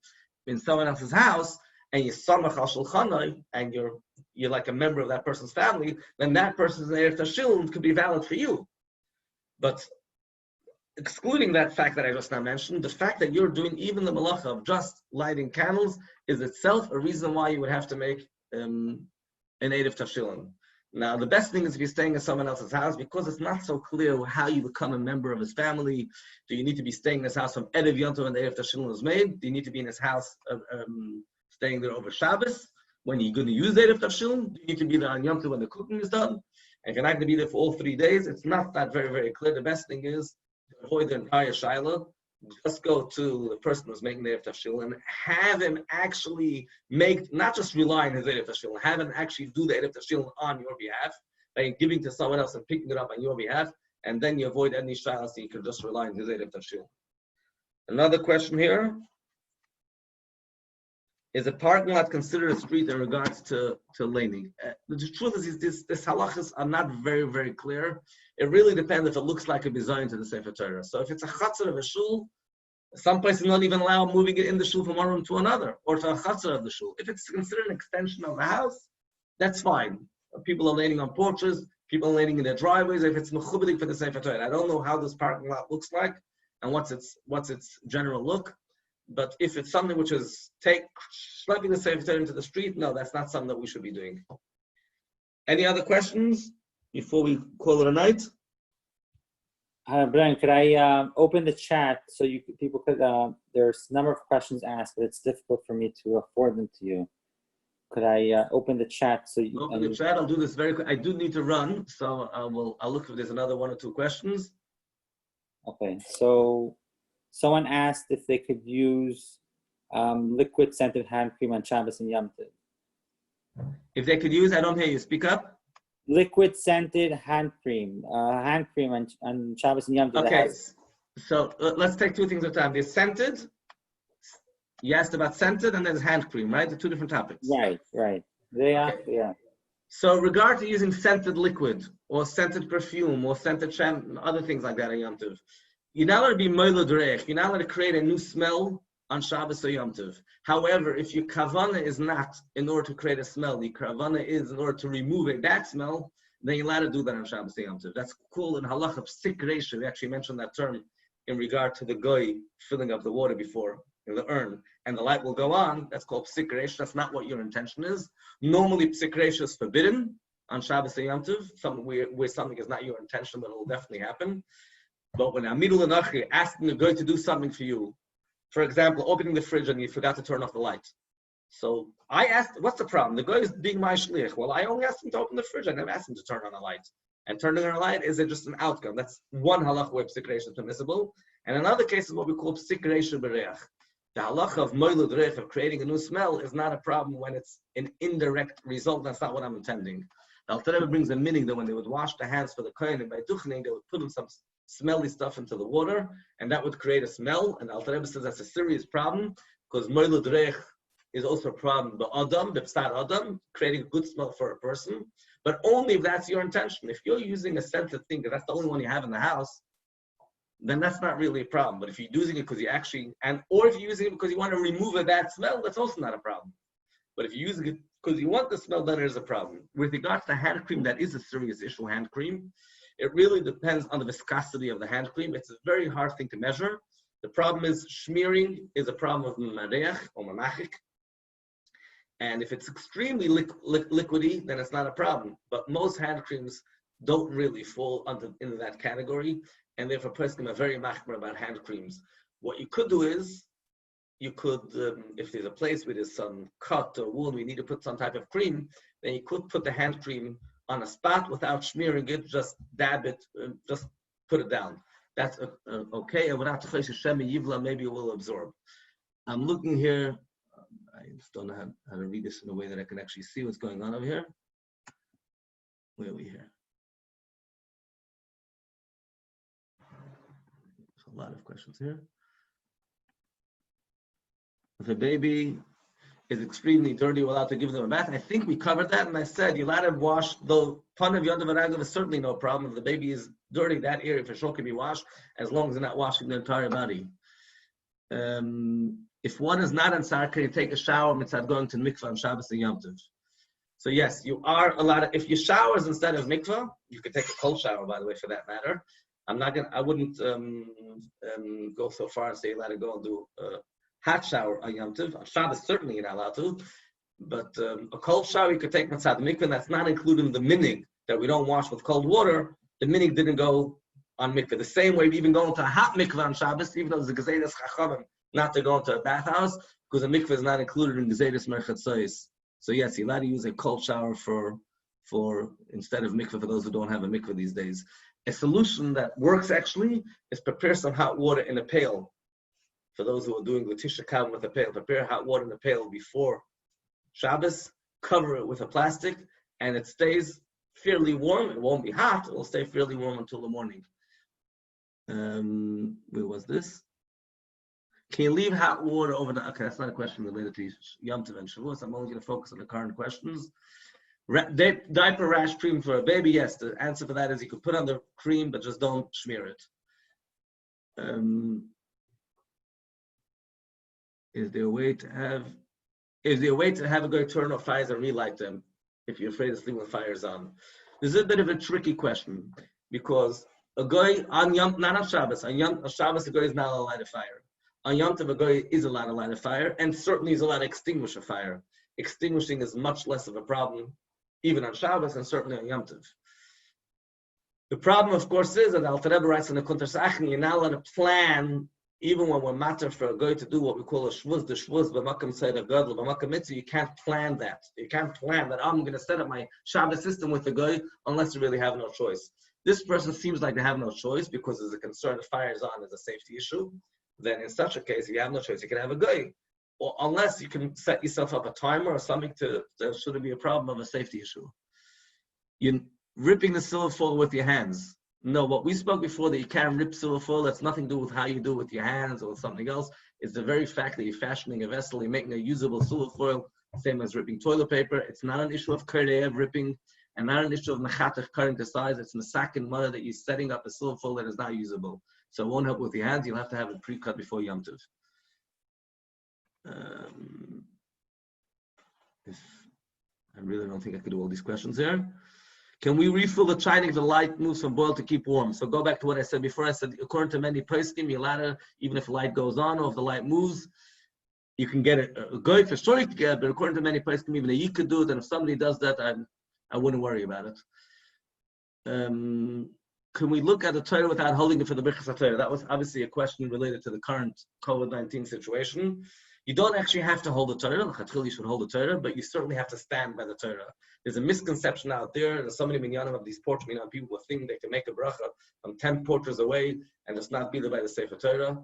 in someone else's house, and you're Samach al Shulchanai, and you're like a member of that person's family, then that person's Erev Tashilin could be valid for you. But excluding that fact that I just now mentioned, the fact that you're doing even the malacha of just lighting candles is itself a reason why you would have to make an Erev Tashilin. Now, the best thing is if you're staying in someone else's house, because it's not so clear how you become a member of his family. Do you need to be staying in his house from Erev Yom Tov when the Erev Tashilin is made? Do you need to be in his house staying there over Shabbos when you're going to use the Erev Tashilin? Do you need to be there on Yom Tov when the cooking is done? And if you're not going to be there for all 3 days, it's not that very, very clear. The best thing is to avoid the entire Shaila. Just go to the person who's making the Erev Tashilin and have him actually make, not just rely on his Erev Tashilin, have him actually do the Erev Tashilin on your behalf by giving to someone else and picking it up on your behalf, and then you avoid any Shaila so you can just rely on his Erev Tashilin. Another question here. Is a parking lot considered a street in regards to laning? The truth is, this halachas are not very, very clear. It really depends if it looks like a design to the Sefer Torah. So if it's a chatzar of a shul, some places not even allow moving it in the shul from one room to another, or to a chatzar of the shul. If it's considered an extension of the house, that's fine. People are laning on porches, people are laning in their driveways, if it's mechubadik for the Sefer Torah. I don't know how this parking lot looks like, and what's its general look. But if it's something which is schlepping the Sefer Torah into the street, no, that's not something that we should be doing. Any other questions before we call it a night? Braun, could I open the chat so people could, there's a number of questions asked, but it's difficult for me to afford them to you. Could I open the chat so you open the chat? I'll do this very quick. I do need to run, so I'll look if there's another one or two questions. Okay, so someone asked if they could use liquid scented hand cream on Shabbos and Yom Tov. If they could use, I don't hear you. Speak up. Liquid scented hand cream on Shabbos and Yom Tov. Okay, so let's take two things at a time. There's scented. You asked about scented, and there's hand cream, right? The two different topics. Right. They are, okay. Yeah. So, regard to using scented liquid or scented perfume or scented shampoo, other things like that on Yom Tov, you're not allowed to be moiled reich. You're not allowed to create a new smell on Shabbos or Yom Tov. However, if your kavana is not in order to create a smell, your kavana is in order to remove a bad smell, then you're allowed to do that on Shabbos or Yom Tov. That's cool in halach of sik reisha. We actually mentioned that term in regard to the goy filling up the water before in the urn, and the light will go on. That's called sik reisha. That's not what your intention is. Normally, sik reisha is forbidden on Shabbos or Yom Tov. Where something is not your intention, but it will definitely happen. But when Amidul Anachri asking the guy to do something for you, for example, opening the fridge and you forgot to turn off the light. So I asked, what's the problem? The guy is being my shliach. Well, I only asked him to open the fridge. I never asked him to turn on the light. And turning on the light is just an outcome. That's one halach where psik reisha is permissible. And another case is what we call psik reisha b'reach. The halach of moilud reich, of creating a new smell, is not a problem when it's an indirect result. That's not what I'm intending. The Alter Rebbe brings a meaning that when they would wash the hands for the kohen and by duchening, they would put in some smelly stuff into the water, and that would create a smell. And Alter Rebbe says that's a serious problem because moilud reich is also a problem. The adam, the psar adam, creating a good smell for a person, but only if that's your intention. If you're using a scented thing, if that's the only one you have in the house, then that's not really a problem. But if you're using it because you actually, or if you're using it because you want to remove a bad smell, that's also not a problem. But if you're using it because you want the smell, then there's a problem. With regards to hand cream, that is a serious issue, hand cream. It really depends on the viscosity of the hand cream. It's a very hard thing to measure. The problem is smearing is a problem of mareach or mamachik. And if it's extremely liquidy, then it's not a problem. But most hand creams don't really fall into that category. And therefore, Pesachim are very machmer about hand creams. What you could do is, you could, if there's a place where there's some cut or wound, we need to put some type of cream, then you could put the hand cream on a spot without smearing it, just dab it, just put it down. That's okay. Maybe it will absorb. I'm looking here. I just don't know how to read this in a way that I can actually see what's going on over here. Where are we here? There's a lot of questions here. If a baby is extremely dirty, we're allowed to give them a bath. I think we covered that, and I said you're allowed to wash. Though Panav Yontav Aragav is certainly no problem. If the baby is dirty, that area for sure can be washed, as long as they're not washing the entire body. If one is not in Sar, can you take a shower mitzvah going to mikvah on Shabbos and Yom Tov? So yes, you are allowed. If you showers instead of mikvah, you could take a cold shower, by the way, for that matter. I wouldn't go so far and say you're allowed to go and do hot shower on Yom Tov. On Shabbos, certainly you're not allowed to. But a cold shower you could take mitzvah mikvah, and that's not including the minhag that we don't wash with cold water. The minhag didn't go on mikvah. The same way we even go into a hot mikvah on Shabbos, even though there's a gezeiras chachamim not to go into a bathhouse, because a mikvah is not included in gezeiras merchatzos. So yes, you're allowed to use a cold shower for instead of mikvah for those who don't have a mikvah these days. A solution that works actually is prepare some hot water in a pail. For those who are doing the Tisha Kavim with a pail, prepare hot water in a pail before Shabbos, cover it with a plastic, and it stays fairly warm. It won't be hot, it will stay fairly warm until the morning. Where was this? Can you leave hot water over the... Okay, that's not a question related to Yom Tov and Shavuos. I'm only going to focus on the current questions. Diaper rash cream for a baby, yes. The answer for that is you could put on the cream, but just don't smear it. Is there a way to have a guy turn off fires and relight them if you're afraid of sleeping with fires on? This is a bit of a tricky question because a guy on Yom, not on Shabbos, on Shabbos a guy is not allowed to light a fire. On Yom Tov a guy is allowed to light a fire, and certainly is allowed to extinguish a fire. Extinguishing is much less of a problem, even on Shabbos and certainly on Yom Tov. The problem, of course, is that Alter Rebbe writes in the Kunter Sachen, you're not allowed to plan. Even when we're matter for a guy to do what we call a shvuz, the shvuz, b'makam seder gadol, b'makam mitzvah, you can't plan that. You can't plan that I'm going to set up my Shabbos system with the guy unless you really have no choice. This person seems like they have no choice because there's a concern the fire is on as a safety issue. Then in such a case, if you have no choice, you can have a guy. Or unless you can set yourself up a timer or something there shouldn't be a problem of a safety issue. You're ripping the silver foil with your hands. No, what we spoke before that you can't rip silver foil, that's nothing to do with how you do it with your hands or something else. It's the very fact that you're fashioning a vessel, you're making a usable silver foil, same as ripping toilet paper. It's not an issue of karev ripping and not an issue of mechatech cutting to size. It's masak and mother that you're setting up a silver foil that is not usable. So it won't help with your hands. You'll have to have it pre-cut before Yom Tov. I really don't think I could do all these questions here. Can we refill the china if the light moves from boil to keep warm? So go back to what I said before. I said, according to many poskim, you're allowed to, even if the light goes on or if the light moves, you can get it. Go for sure you can get it, but according to many poskim, even you could do it. And if somebody does that, I wouldn't worry about it. Can we look at the Torah without holding it for the Birchas HaTorah? That was obviously a question related to the current COVID-19 situation. You don't actually have to hold the Torah. You should hold the Torah, but you certainly have to stand by the Torah. There's a misconception out there. There's so many minyanim of these porch minyanim people who think they can make a bracha from 10 porches away and just not be there by the Sefer Torah.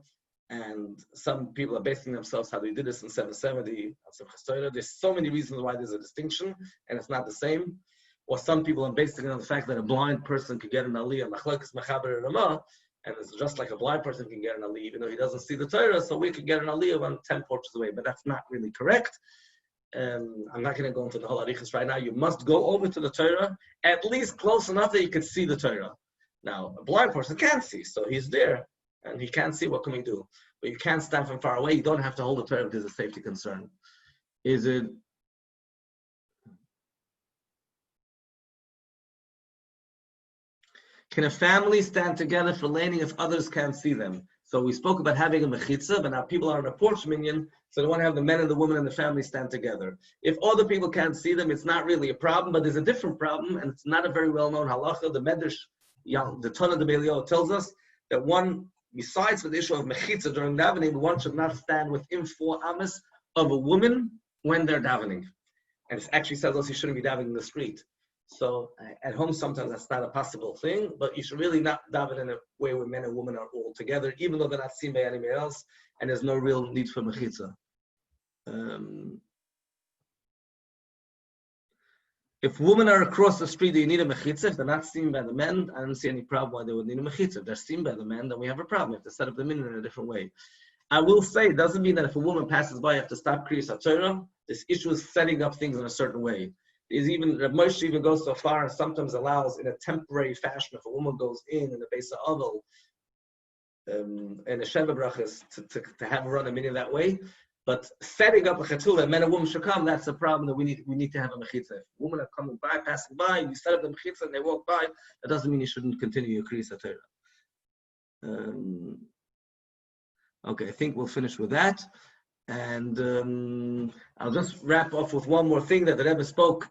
And some people are basing themselves how they did this in 770 on Simchas Torah. There's so many reasons why there's a distinction, and it's not the same. Or some people are basing it on the fact that a blind person could get an aliyah, machlokes mechaber ramah, and it's just like a blind person can get an aliyah, even though he doesn't see the Torah, so we could get an aliyah when 10 porches away. But that's not really correct. I'm not going to go into the whole arichas right now. You must go over to the Torah, at least close enough that you can see the Torah. Now, a blind person can't see, so he's there, and he can't see, what can we do? But you can't stand from far away. You don't have to hold the Torah if there's a safety concern. Is it... Can a family stand together for laning if others can't see them? So we spoke about having a mechitza, but now people are in a porch minyan, so they want to have the men and the women and the family stand together. If other people can't see them, it's not really a problem, but there's a different problem, and it's not a very well-known halacha. The Medrash, the Ton of the Belio tells us that one besides for the issue of mechitza during davening, one should not stand within 4 amas of a woman when they're davening. And it actually says also you shouldn't be davening in the street. So at home sometimes that's not a possible thing, but you should really not daven in a way where men and women are all together, even though they're not seen by anybody else, and there's no real need for mechitza. If women are across the street, you need a mechitza. If they're not seen by the men, I don't see any problem why they would need a mechitza. If they're seen by the men, then we have a problem. We have to set up the minyan in a different way. I will say, it doesn't mean that if a woman passes by, you have to stop Kriyas HaTorah. This issue is setting up things in a certain way. Rabbi Moshe even goes so far and sometimes allows, in a temporary fashion, if a woman goes in the base of Oval, and a Sheva Brachas, to have her run a minyan that way. But setting up a chetula, that men and women should come, that's a problem that we need to have a mechitza. If women are coming by, passing by, you set up the mechitza and they walk by, that doesn't mean you shouldn't continue your Kriyas HaTorah. Okay, I think we'll finish with that. And I'll just wrap off with one more thing that the Rebbe spoke,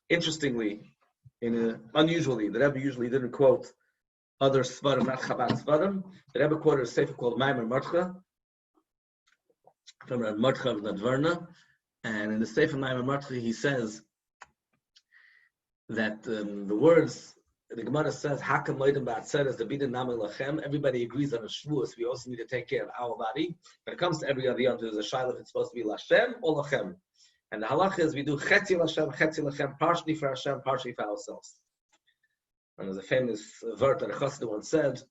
interestingly, unusually. The Rebbe usually didn't quote other Svarim, not Chabad Svarim. The Rebbe quoted a sefer called Maimer Mordcha, from Mordcha of Nadverna. And in the sefer Maimer Mordcha, he says that the words, the Gemara says, Hakam Leidim Ba'atzeres, the Bidin Namel Lachem. Everybody agrees on a Shavuos. We also need to take care of our body. When it comes to every other yom, there's a shayla if it's supposed to be Lashem or Lachem. And the halacha is we do Chetzi Lashem, Chetzi Lachem, partially for Hashem, partially for ourselves. And there's a famous word that a Chassidus once said,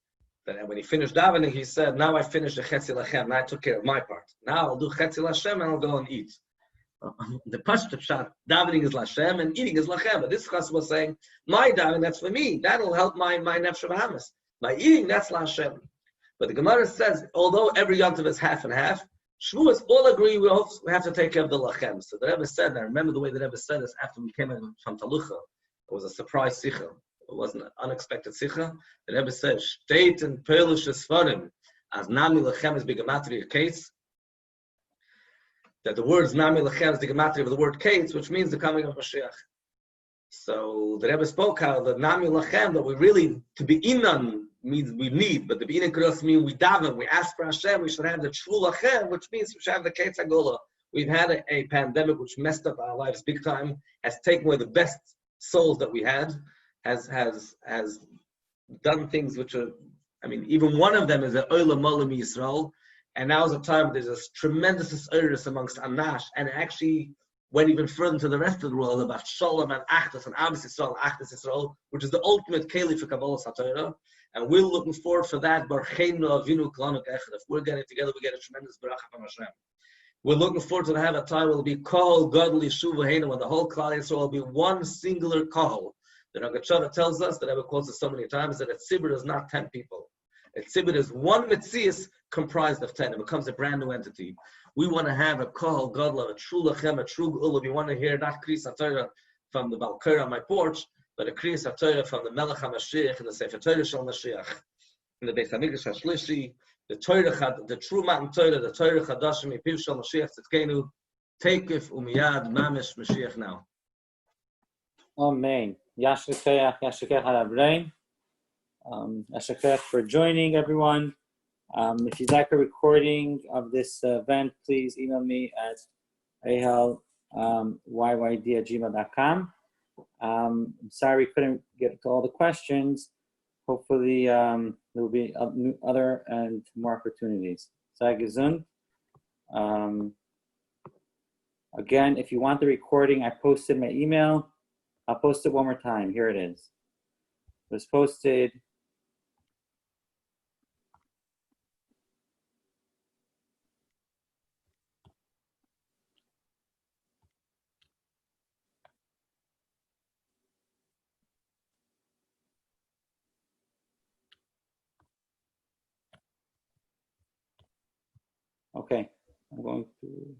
that when he finished davening, he said, now I finished the Chetzi Lachem, now I took care of my part. Now I'll do Chetzi Lashem and I'll go and eat. The Pashut Pshat, davening is Lashem and eating is Lachem. But this Chassidus was saying, my davening, that's for me. That'll help my Nefesh Bahamas. My eating, that's Lashem. But the Gemara says, although every yontiv is half and half, Shavuos all agree we have to take care of the Lachem. So the Rebbe said, and I remember the way the Rebbe said this after we came in from Talucha, it was a surprise sicha. It wasn't an unexpected sicha. The Rebbe said, Shteit and Polish Svarim, as Nami Lachem is Bigamatri case, that the words Nami Lachem is the gematria of the word Kates, which means the coming of Mashiach. So the Rebbe spoke how the Nami Lachem, that we really, to be inan means we need, but the inan could also mean we daven, we ask for Hashem, we should have the Shvu Lachem, which means we should have the Kates Agola. We've had a pandemic which messed up our lives big time, has taken away the best souls that we had, has done things which are, I mean, even one of them is an Olam Olam Yisrael. And now is a time there's a tremendous urus amongst Anash, and it actually went even further into the rest of the world about Shalom and Achdus and Abbas Yisrael and Achdus Yisrael, which is the ultimate keli for Kabbalah Satira. And we're looking forward for that. If we're getting together, we get a tremendous bracha from Hashem. We're looking forward to have a time where it'll be Kohol Gadol Yeshuva Heinu, when the whole Klal Yisrael will be one singular Kohol. The Rogatchover tells us, that I've quoted so many times, that a tzibur is not 10 people. A tzibur is one mitzias comprised of 10. It becomes a brand new entity. We want to have a kohol gadol, a true lachem, a true geula. We want to hear not Kriyas HaTorah from the Balkar on my porch, but a Kriyas HaTorah from the Melech HaMashiach and the Sefer Torah Shel Mashiach, in the Beis Hamikdash HaShlishi, the Torah, the true Matan Torah, the Torah Chadashim Yipiv Shel Mashiach Tzidkenu, Teikif Umiyad Mamish Mashiach now. Amen. Yashikayach, Yashikayach Harabrain. Yashikayach for joining, everyone. If you'd like a recording of this event, please email me at ahelyyyd@gmail.com. I'm sorry we couldn't get to all the questions. Hopefully, there will be other and more opportunities. Sei gesund. Again, if you want the recording, I posted my email. I'll post it one more time. Here it is. It was posted. Okay, I'm going to.